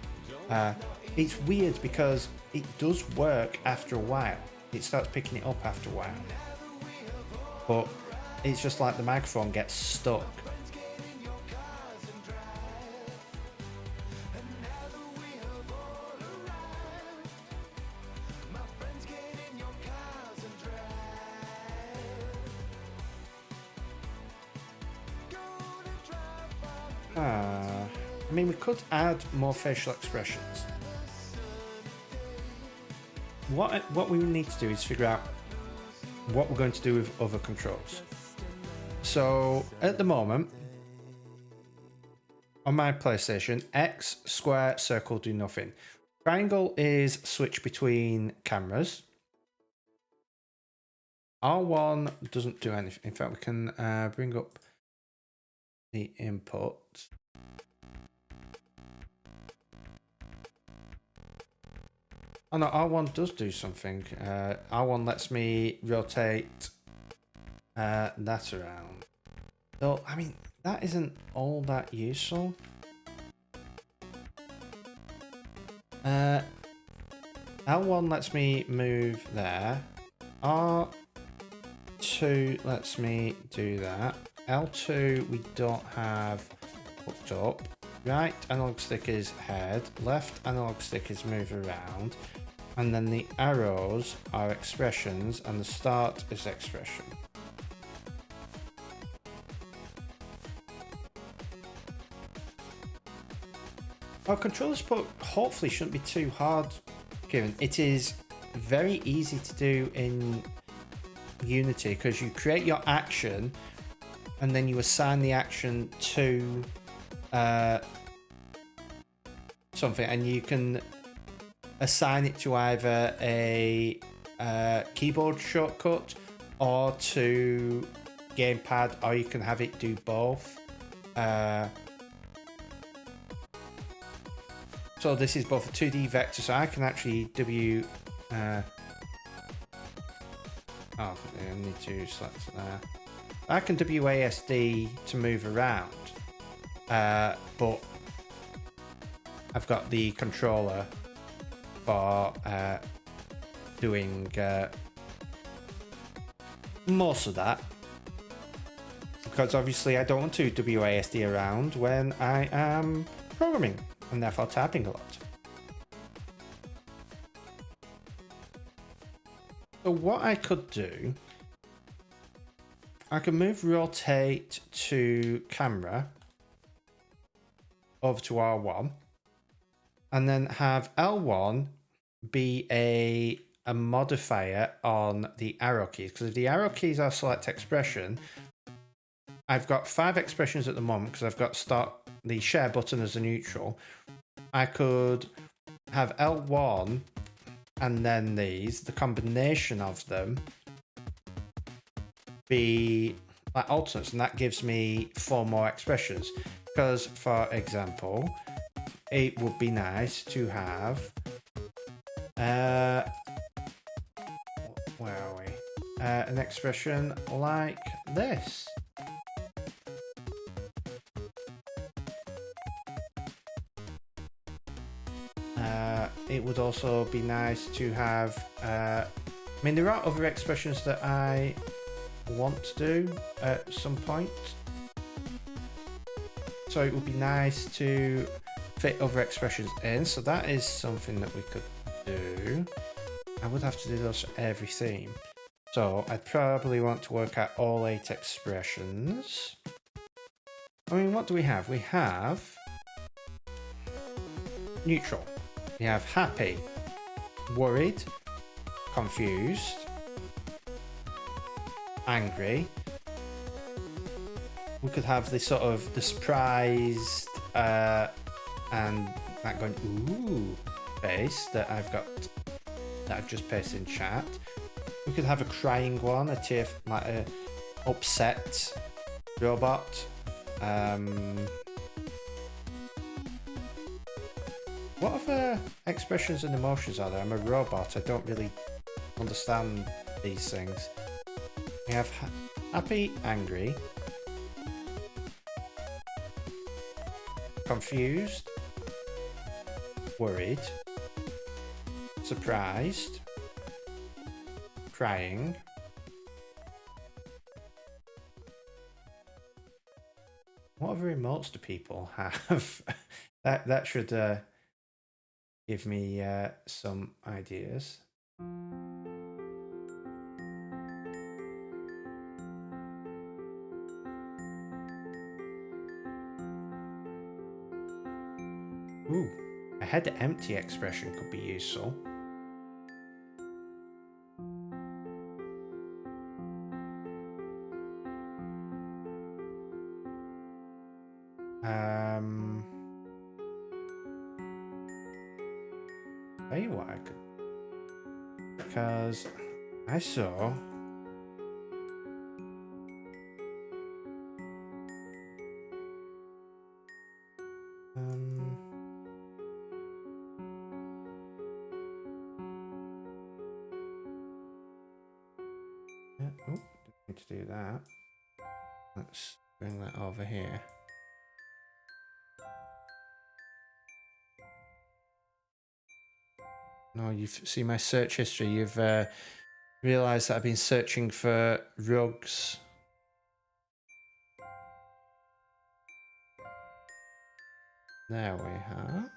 It's weird because it does work after a while. It starts picking it up after a while. But it's just like the microphone gets stuck. I mean, we could add more facial expressions. What we need to do is figure out what we're going to do with other controls. So at the moment, on my PlayStation, X, square, circle do nothing. Triangle is switch between cameras. R1 doesn't do anything. In fact, we can bring up the input. Oh no, R1 does do something. R1 lets me rotate that around. Though, I mean, that isn't all that useful. L1 lets me move there. R2 lets me do that. L2 we don't have hooked up. Right analog stick is head, left analog stick is move around, and then the arrows are expressions, and the start is expression. Our controller support hopefully shouldn't be too hard given. It is very easy to do in Unity because you create your action and then you assign the action to something, and you can assign it to either a keyboard shortcut or to gamepad, or you can have it do both. So So this is both a 2D vector, so I can actually I need to select there. I can WASD to move around, but I've got the controller for doing most of that, because obviously I don't want to WASD around when I am programming and therefore typing a lot. So what I could do, I can move rotate to camera over to R1 and then have L1 be a modifier on the arrow keys, because if the arrow keys are select expression, I've got 5 expressions at the moment because I've got the share button as a neutral. I could have L1 and then the combination of them be like alternates, and that gives me 4 more expressions. Because, for example, it would be nice to have where are we? An expression like this. It would also be nice to have, I mean, there are other expressions that I want to do at some point. So it would be nice to fit other expressions in. So that is something that we could do. I would have to do those for every theme. So I'd probably want to work out all 8 expressions. I mean, what do we have? We have neutral. We have happy, worried, confused, angry. We could have this sort of the surprised and that going ooh face that I've just pasted in chat. We could have a crying one, like a upset robot. What other expressions and emotions are there? I'm a robot. I don't really understand these things. We have happy, angry, confused, worried, surprised, crying, what other emotes do people have? that should give me some ideas. Ooh, a head empty expression could be useful. Tell you what I could, because I saw yeah, oh, didn't need to do that. Let's bring that over here. No, you've seen my search history. You've realised that I've been searching for rugs. There we are.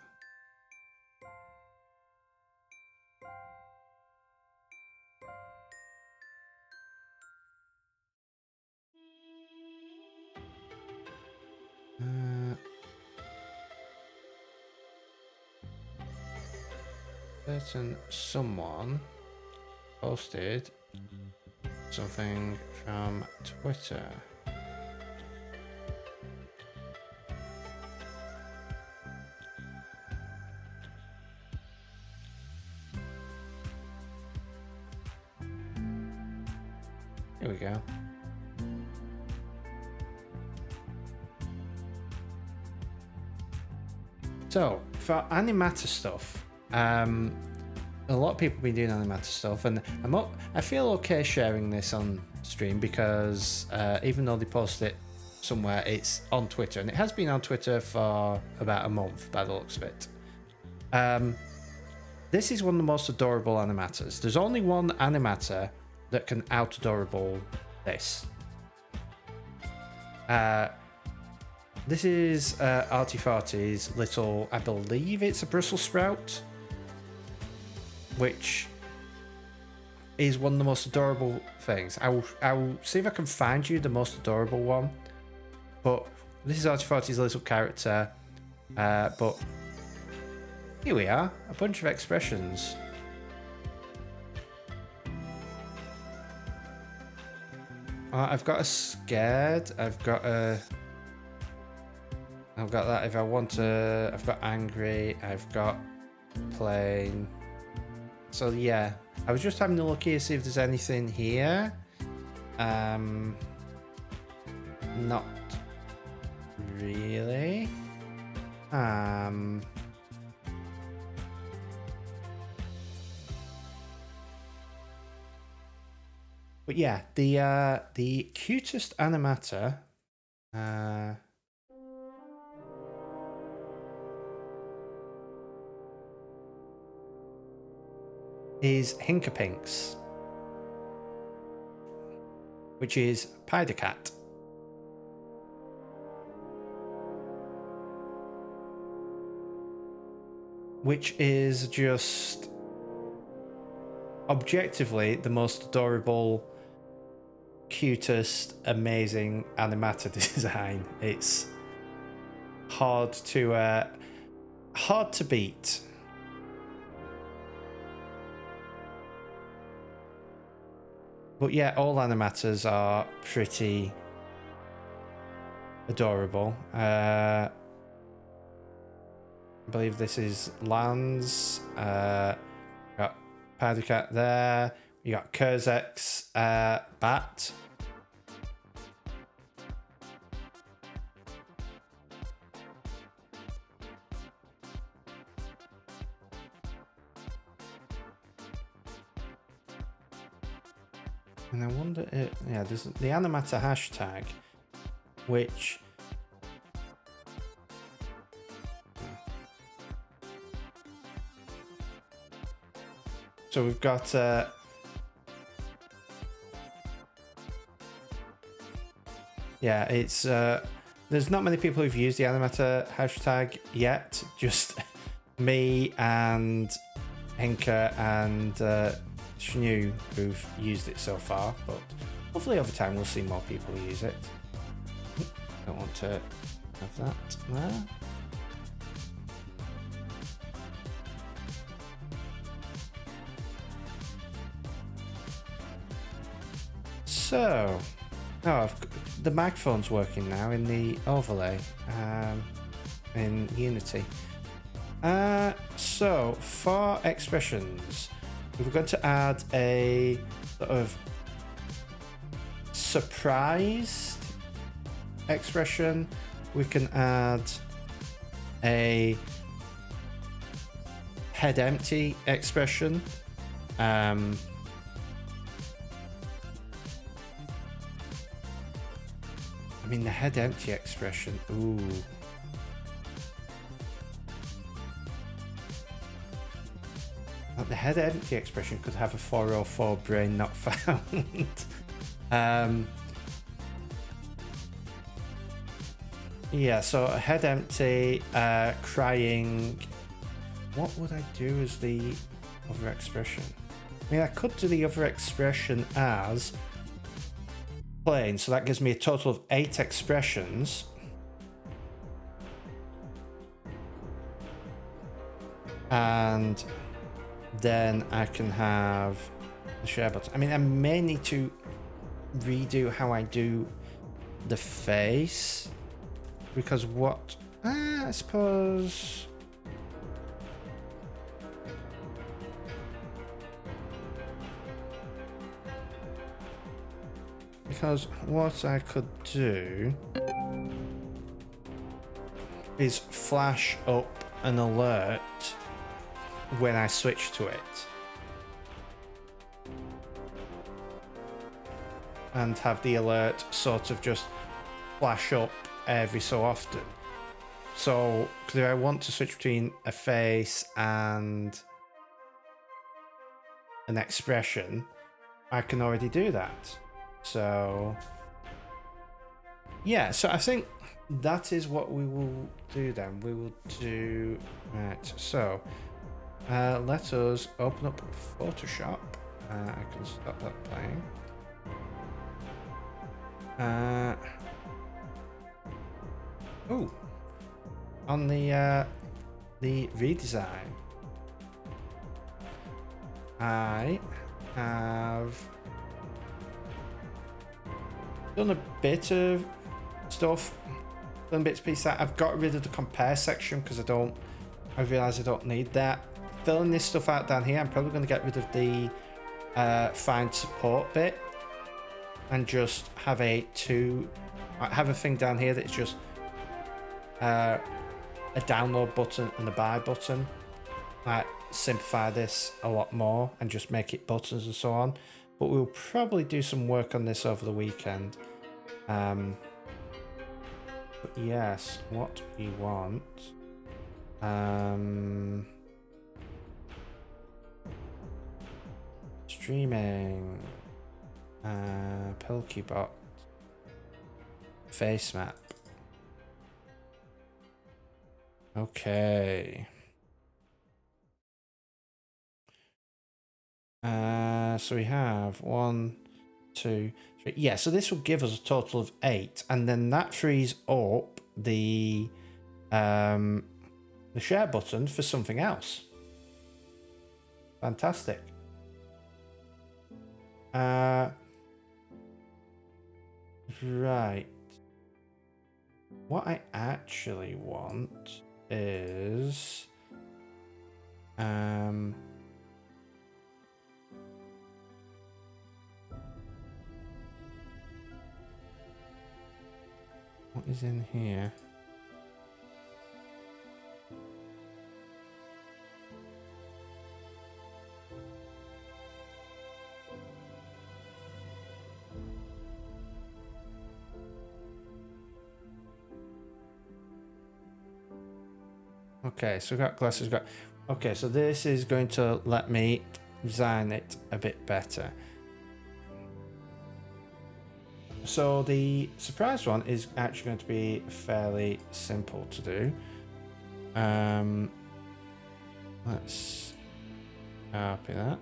Certain someone posted something from Twitter. Here we go. So, for animator stuff, a lot of people have been doing animator stuff, and I feel okay sharing this on stream because even though they post it somewhere, it's on Twitter, and it has been on Twitter for about a month by the looks of it. This is one of the most adorable animators. There's only one animator that can out-adorable this. This is Artie little, I believe it's a Brussels sprout, which is one of the most adorable things. I'll see if I can find you the most adorable one, but this is Artie little character, but here we are, a bunch of expressions. I've got a scared, I've got that if I want to, I've got angry, I've got plain. So yeah, I was just having a look here, see if there's anything here. Not really. But yeah, the cutest animator is Hinkapinks, which is Pidercat. Which is just objectively the most adorable, cutest, amazing animator design. It's hard to beat. But yeah, all animators are pretty adorable. I believe this is Lance. Got Pidercat there. You got Kurzek's Bat. And I wonder if, yeah, there's the animator hashtag, which so we've got yeah, it's there's not many people who've used the animator hashtag yet, just me and Henka and Shnu who've used it so far, but hopefully over time we'll see more people use it. Don't want to have that there. So, the microphone's working now in the overlay in Unity. So, for expressions, we're going to add a sort of surprised expression. We can add a head empty expression. I mean, the head empty expression, ooh. The head empty expression could have a 404 brain not found. Yeah, so a head empty, crying. What would I do as the other expression? I mean, I could do the other expression as plain, so that gives me a total of 8 expressions. And then I can have the share button. I mean, I may need to redo how I do the face, because what I suppose because what I could do is flash up an alert when I switch to it. And have the alert sort of just flash up every so often. So, because if I want to switch between a face and an expression, I can already do that. So, yeah, so I think that is what we will do then. We will do, right, so let us open up Photoshop. I can stop that playing. Oh, on the redesign, I have done a bit of stuff, done bits and pieces. I've got rid of the compare section because I realize I don't need that. Filling this stuff out down here, I'm probably going to get rid of the find support bit and just have a thing down here that's just a download button and a buy button. Simplify this a lot more and just make it buttons and so on. But we'll probably do some work on this over the weekend. But yes, what we want. Streaming. Pokebot. Face map. Okay. So we have 1, 2, 3. Yeah, so this will give us a total of 8, and then that frees up the share button for something else. Fantastic. Right. What I actually want is what is in here? Okay, so we've got glasses, okay, so this is going to let me design it a bit better. So the surprise one is actually going to be fairly simple to do. Let's copy that. I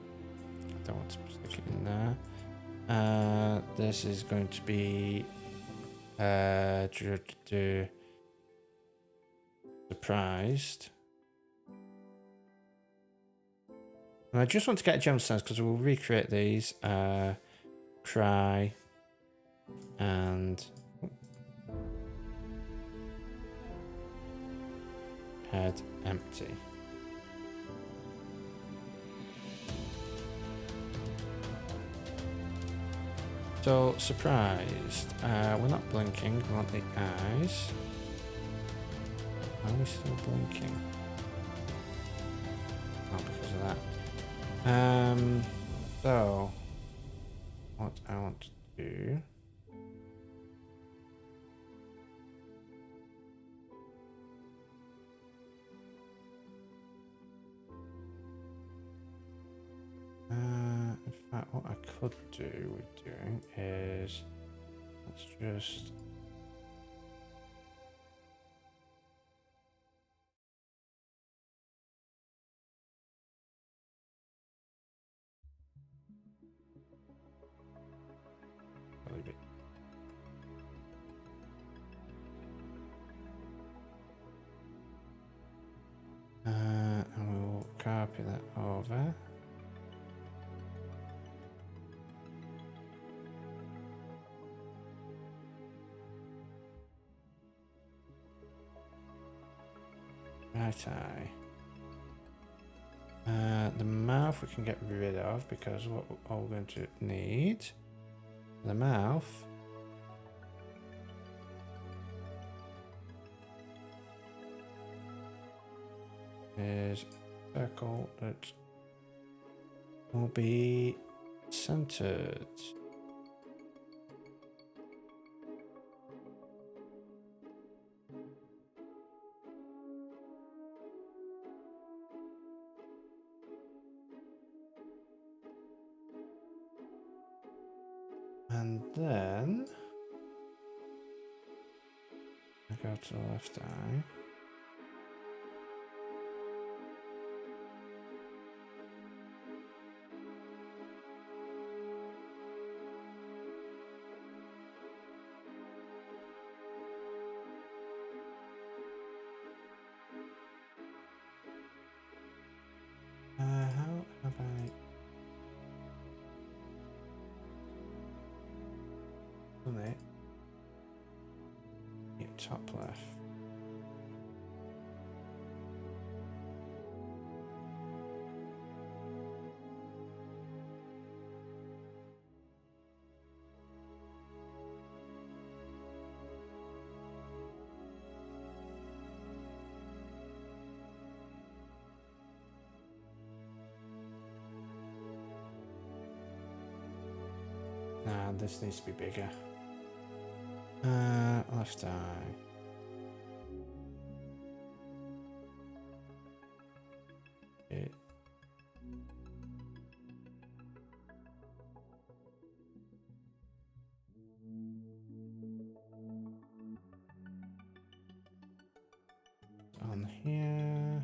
don't want to stick it in there. This is going to be surprised. And I just want to get a gemstones because we'll recreate these. Cry and head empty. So surprised. We're not blinking. We want the eyes. Are we still blinking? Oh, because of that. So what I want to do. In fact, what I could do with doing is let's just leave it. And we'll copy that over. Right eye. The mouth we can get rid of because what we're all going to need. The mouth. is a circle that will be centered. And then I go to the left eye. How have I done it? Yeah, top left. Nah, this needs to be bigger. Left eye. It. On here.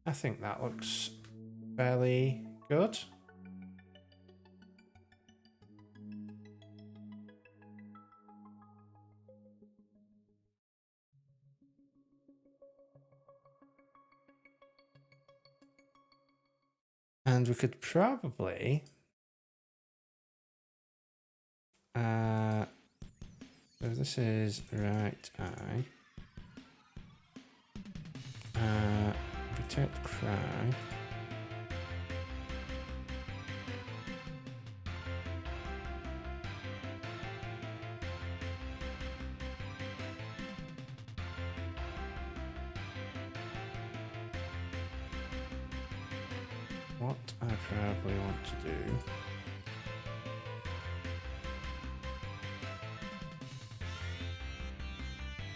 I think that looks fairly good. And we could probably so this is right eye. We take the cry. What I probably want to do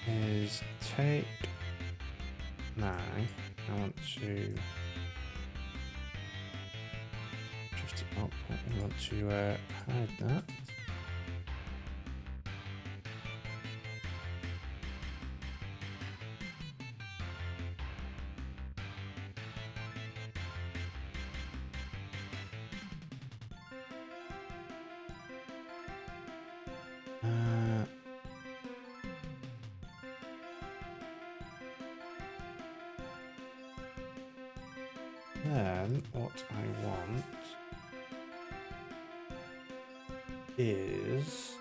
is take my, I want to drift it up, I want to hide that. Then what I want is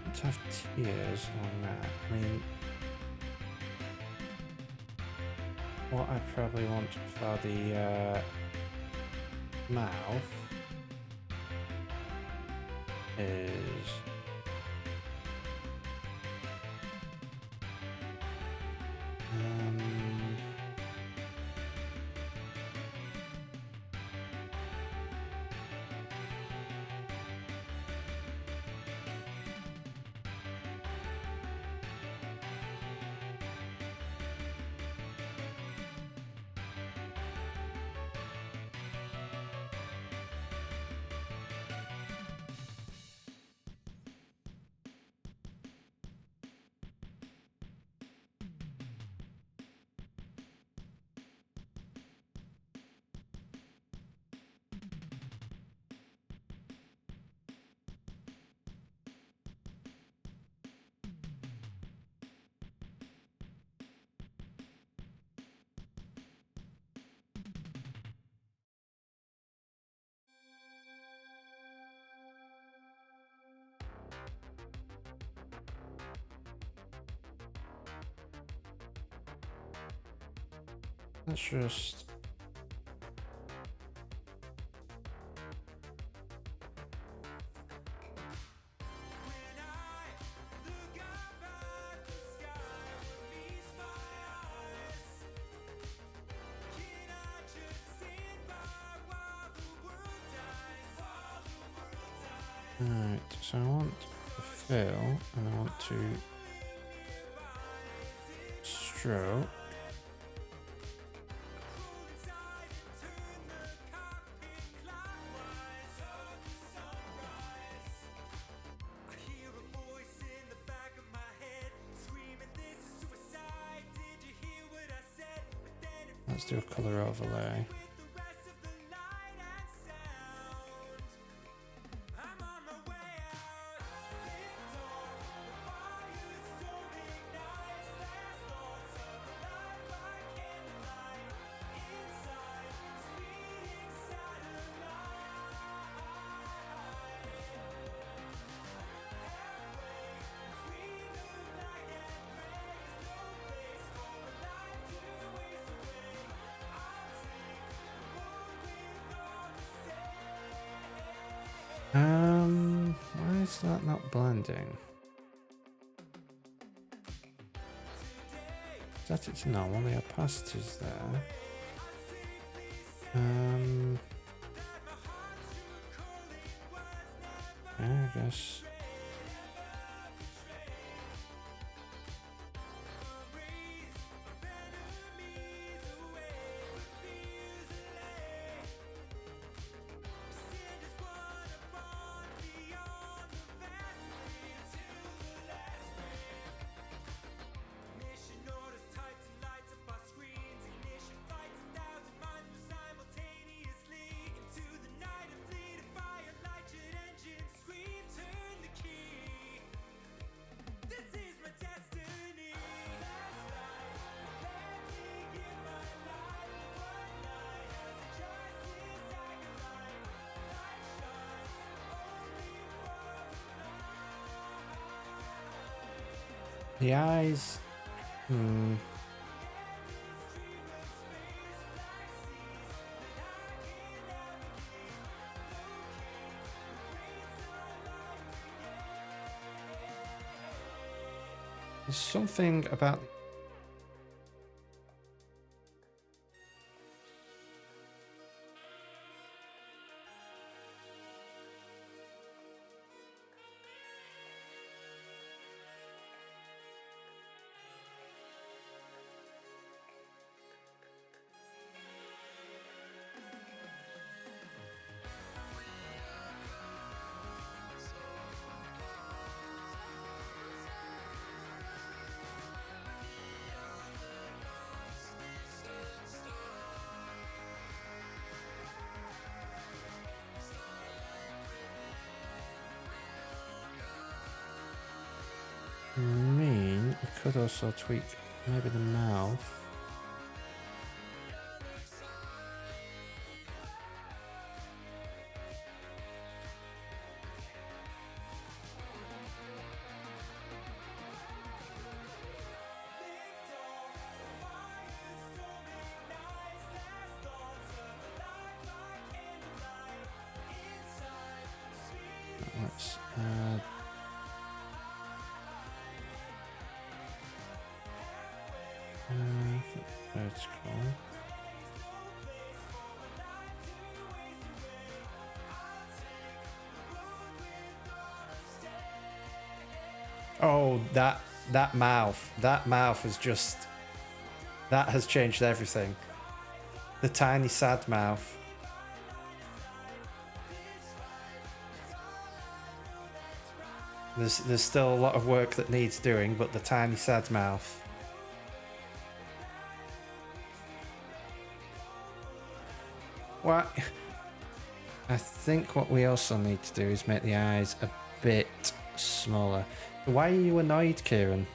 let's have tears on that. I mean, what I probably want for the mouth is Let's just... Alright, so I want to fill and I want to stroke. Let's do a colour overlay. Why is that not blending? Set it to normal, the opacity's there. I guess. The eyes. There's something about... we could also tweak maybe the mouth. Let's add vertical. Oh, that mouth has just, that has changed everything. The tiny sad mouth. There's still a lot of work that needs doing, but the tiny sad mouth. Well, I think what we also need to do is make the eyes a bit smaller. Why are you annoyed, Kieran?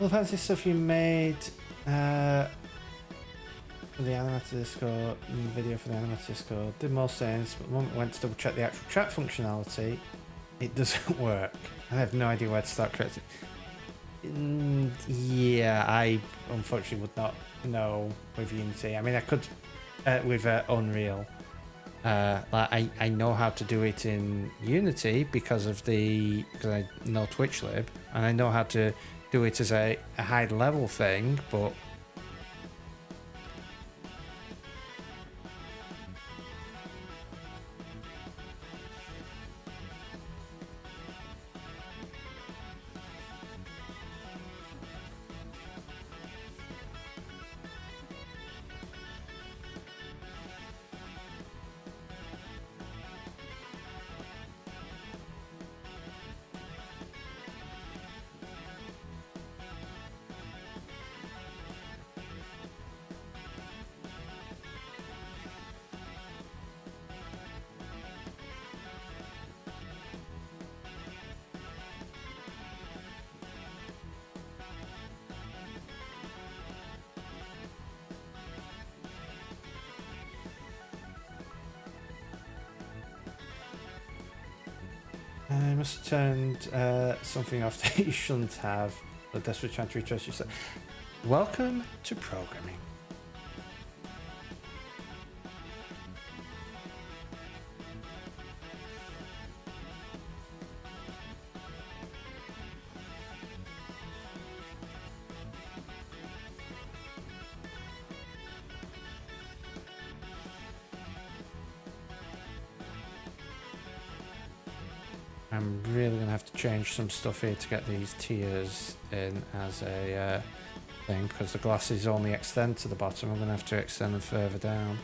Well, fancy stuff you made for the animated Discord video for the animated Discord. Did more things, but the moment I went to double check the actual chat functionality, it doesn't work. I have no idea where to start correcting. Yeah, I unfortunately would not know with Unity. I mean, I could with Unreal. Like I know how to do it in Unity because I know TwitchLib, and I know how to do it as a high level thing, but I must have turned something off that you shouldn't have. But that's what trying to retrust yourself. Welcome to programming. I'm really going to have to change some stuff here to get these tiers in as a thing, because the glasses only extend to the bottom. I'm going to have to extend them further down.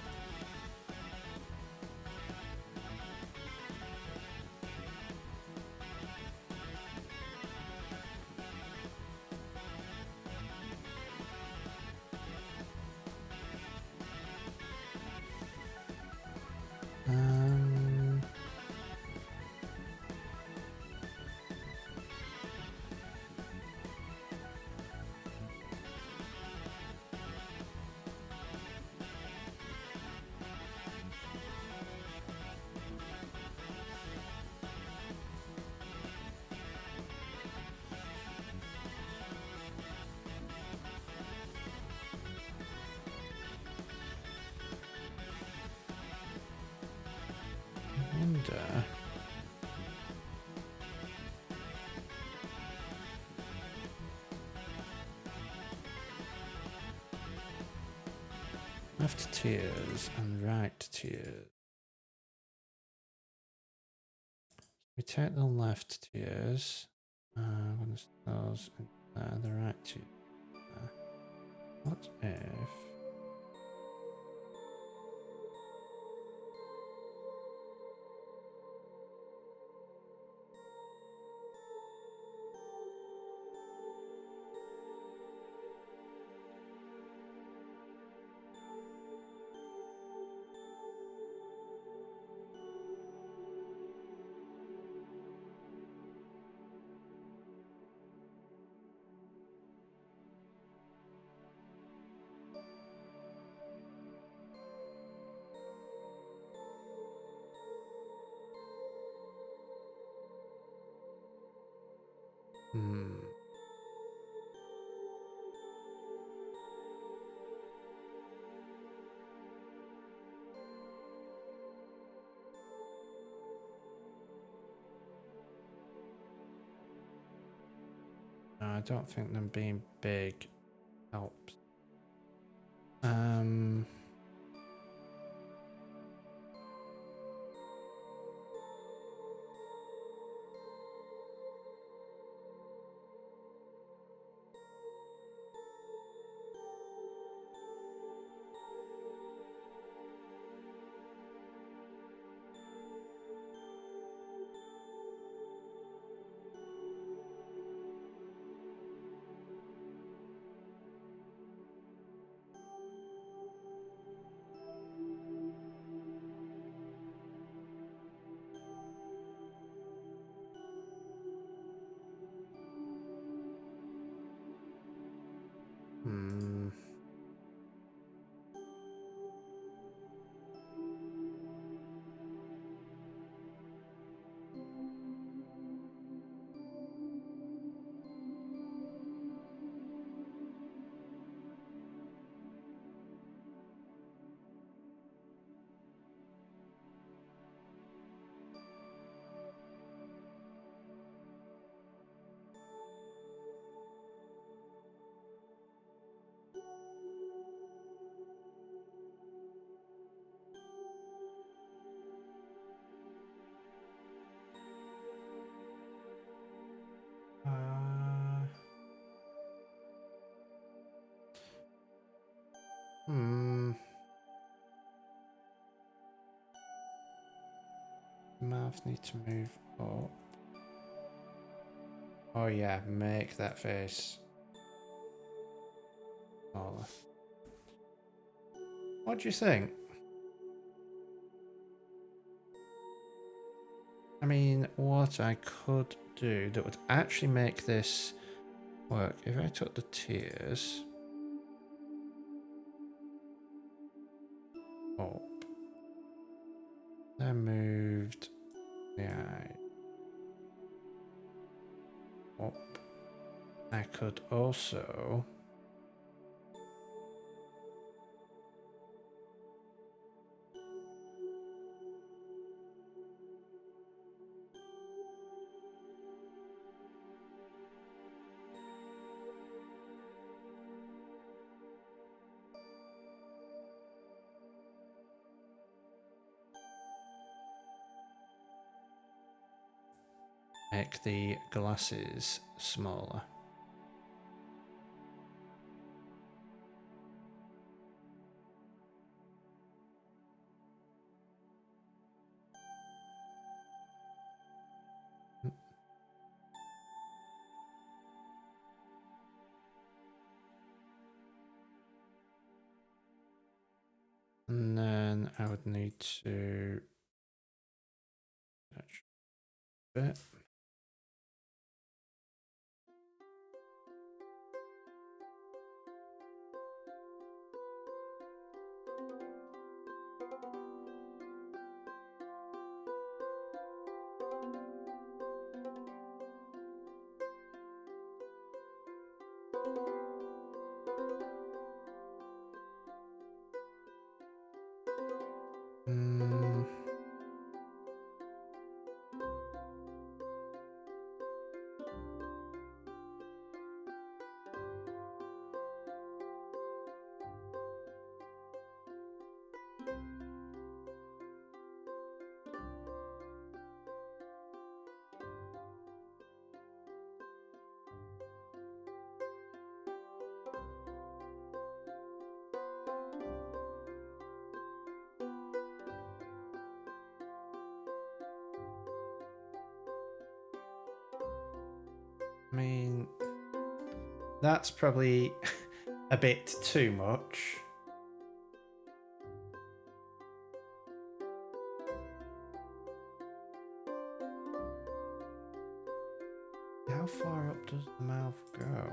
Left tiers and right tiers. We take the left tiers. I'm going to those in the right tier. What if? I don't think them being big helps. mouth need to move up? Oh yeah, make that face smaller. What do you think? I mean, what I could do that would actually make this work, if I took the tears up, then moved the eye up, I could also make the glasses smaller. And then I would need to bit. I mean, that's probably a bit too much. How far up does the mouth go?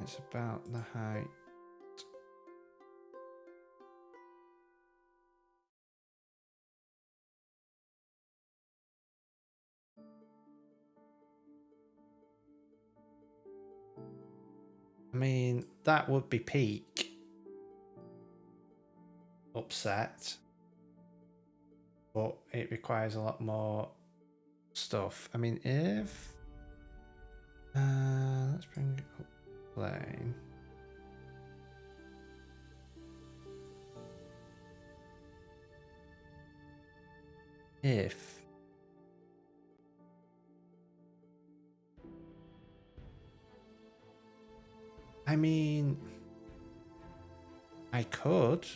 It's about the height. I mean, that would be peak upset, but it requires a lot more stuff. I mean, if let's bring it up plane. If I mean, I could.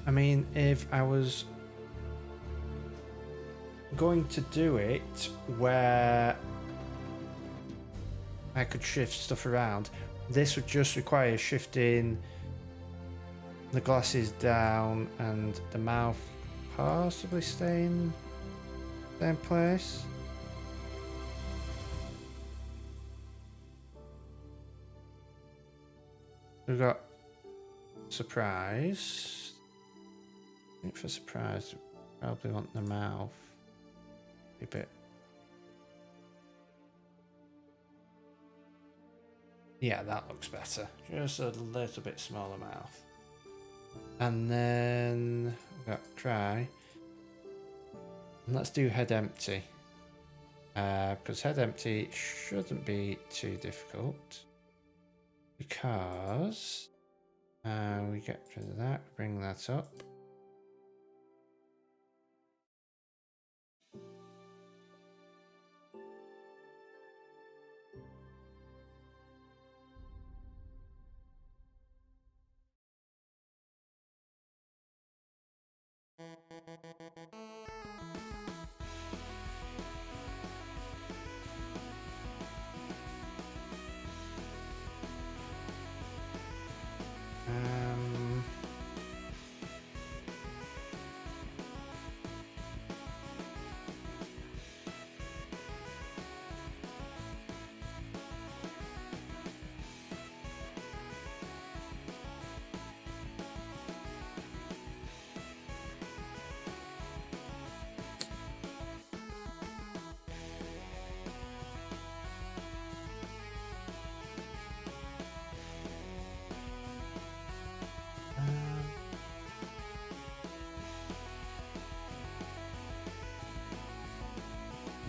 I mean, if I was going to do it where I could shift stuff around, this would just require shifting the glasses down and the mouth possibly stay in the same place. We've got surprise. I think for surprise, probably want the mouth a bit. Yeah, that looks better. Just a little bit smaller mouth. And then we've got cry. And let's do head empty. Because head empty shouldn't be too difficult. Because we get rid of that, bring that up.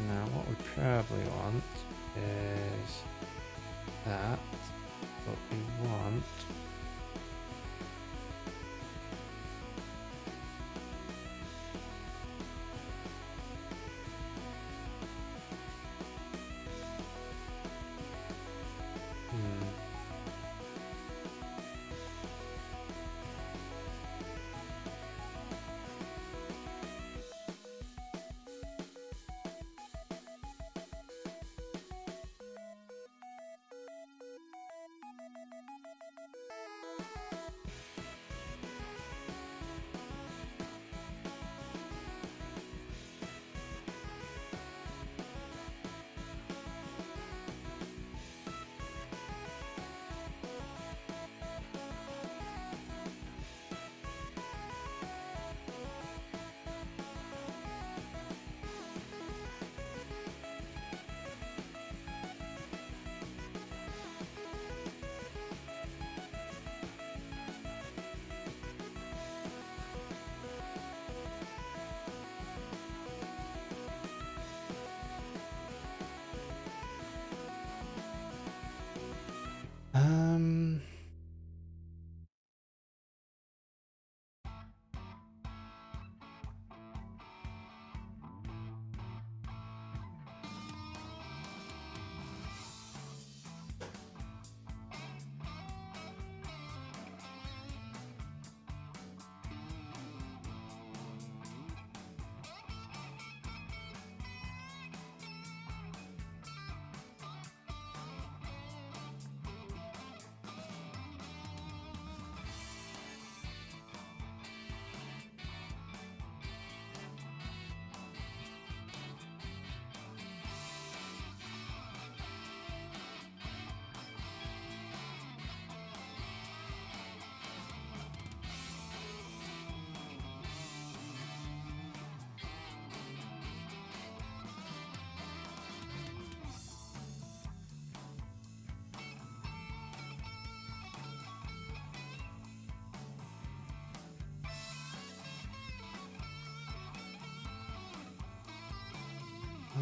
Now what we probably want is that, but we want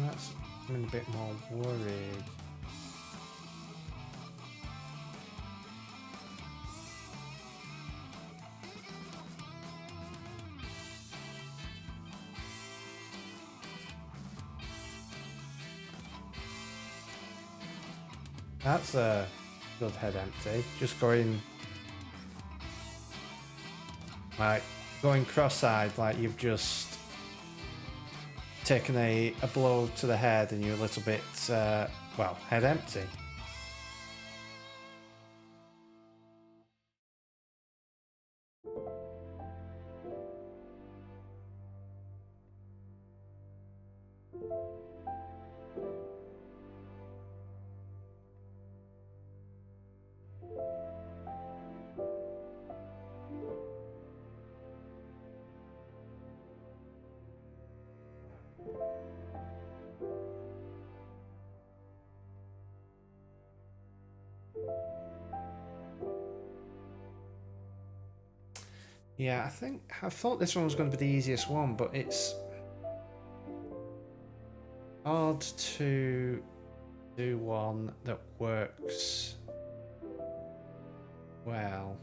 that's I'm a bit more worried. That's a good head empty. Just going like going cross-eyed, like you've just taken a blow to the head and you're a little bit well, head empty. Yeah, I thought this one was going to be the easiest one, but it's hard to do one that works well.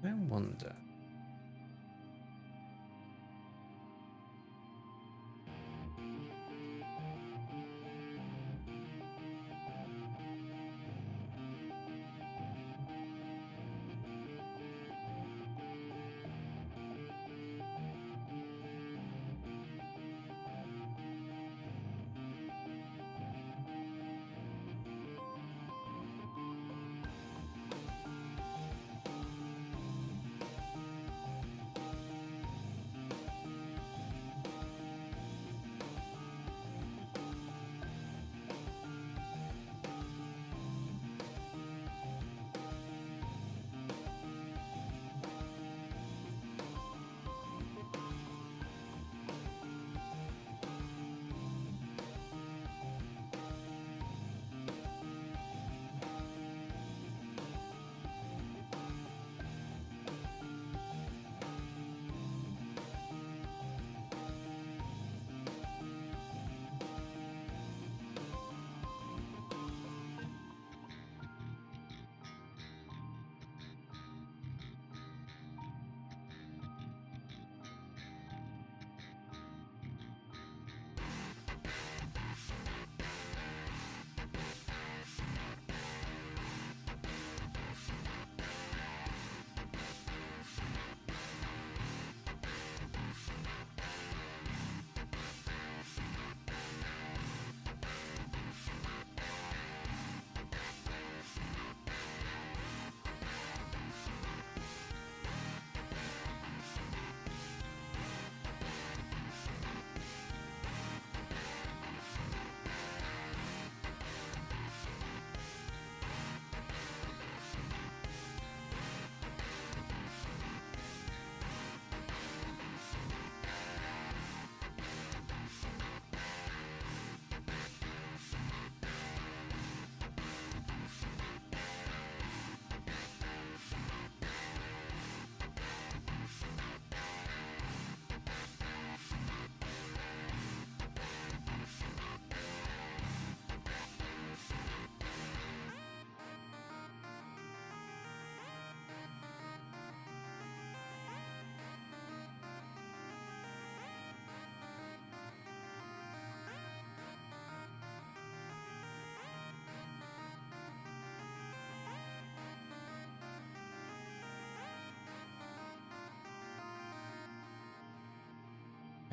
I wonder.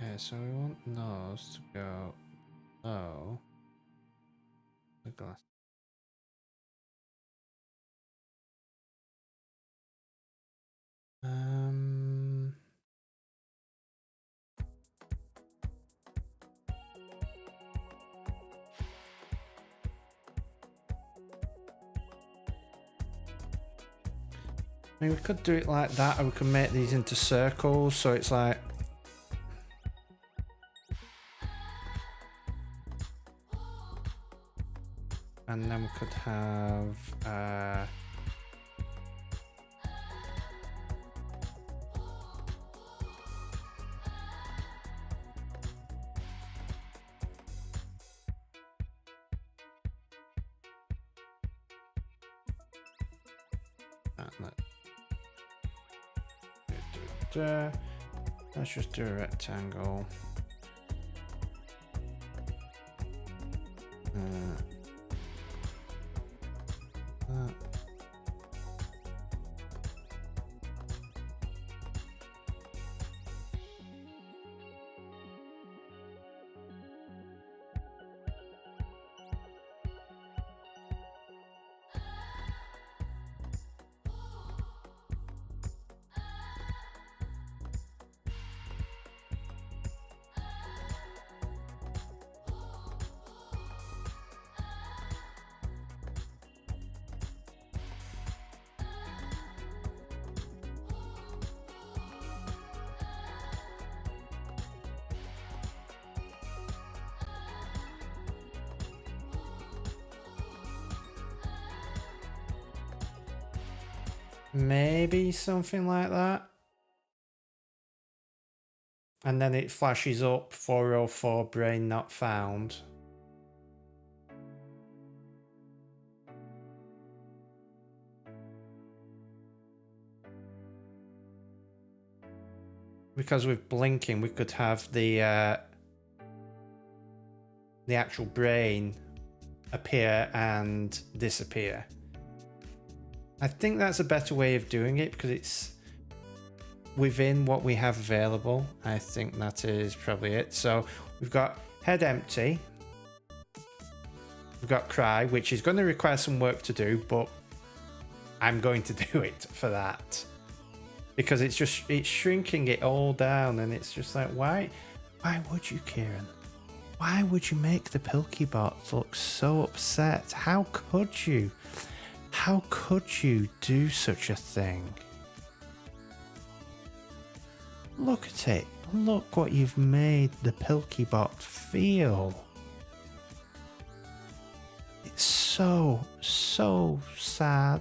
Okay, so we want those to go low. The glass. I mean, we could do it like that, or we could make these into circles, so it's like... And then we could have... let's just do a rectangle. Maybe something like that. And then it flashes up 404 brain not found. Because with blinking, we could have the actual brain appear and disappear. I think that's a better way of doing it because it's within what we have available. I think that is probably it. So we've got head empty. We've got cry, which is going to require some work to do, but I'm going to do it for that. Because it's shrinking it all down, and it's just like, why would you, Kieran? Why would you make the Pilkybot look so upset? How could you? How could you do such a thing? Look at it. Look what you've made the Pilkybot feel. It's so sad.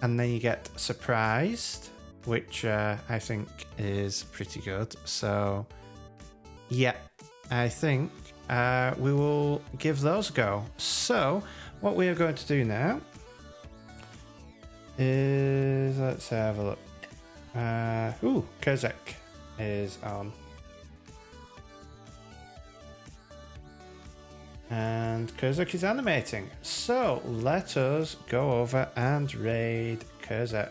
And then you get surprised, which I think is pretty good. So, yeah, I think we will give those a go. So, what we are going to do now is, let's have a look. Kozak is on. And Kozak is animating. So let us go over and raid Kozak.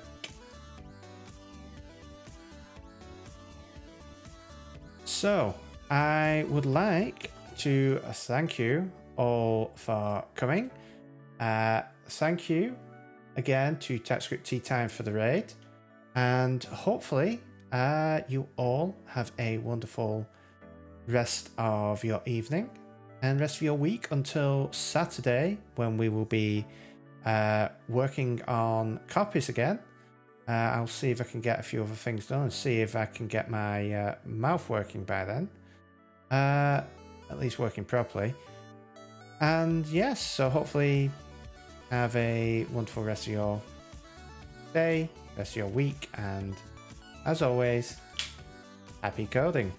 So I would like to thank you all for coming. Thank you again to TypeScript Tea Time for the raid. And hopefully you all have a wonderful rest of your evening and rest of your week until Saturday, when we will be working on Coppice again. I'll see if I can get a few other things done and see if I can get my mouth working by then. At least working properly. And yes, so hopefully have a wonderful rest of your day, rest of your week, and as always, happy coding.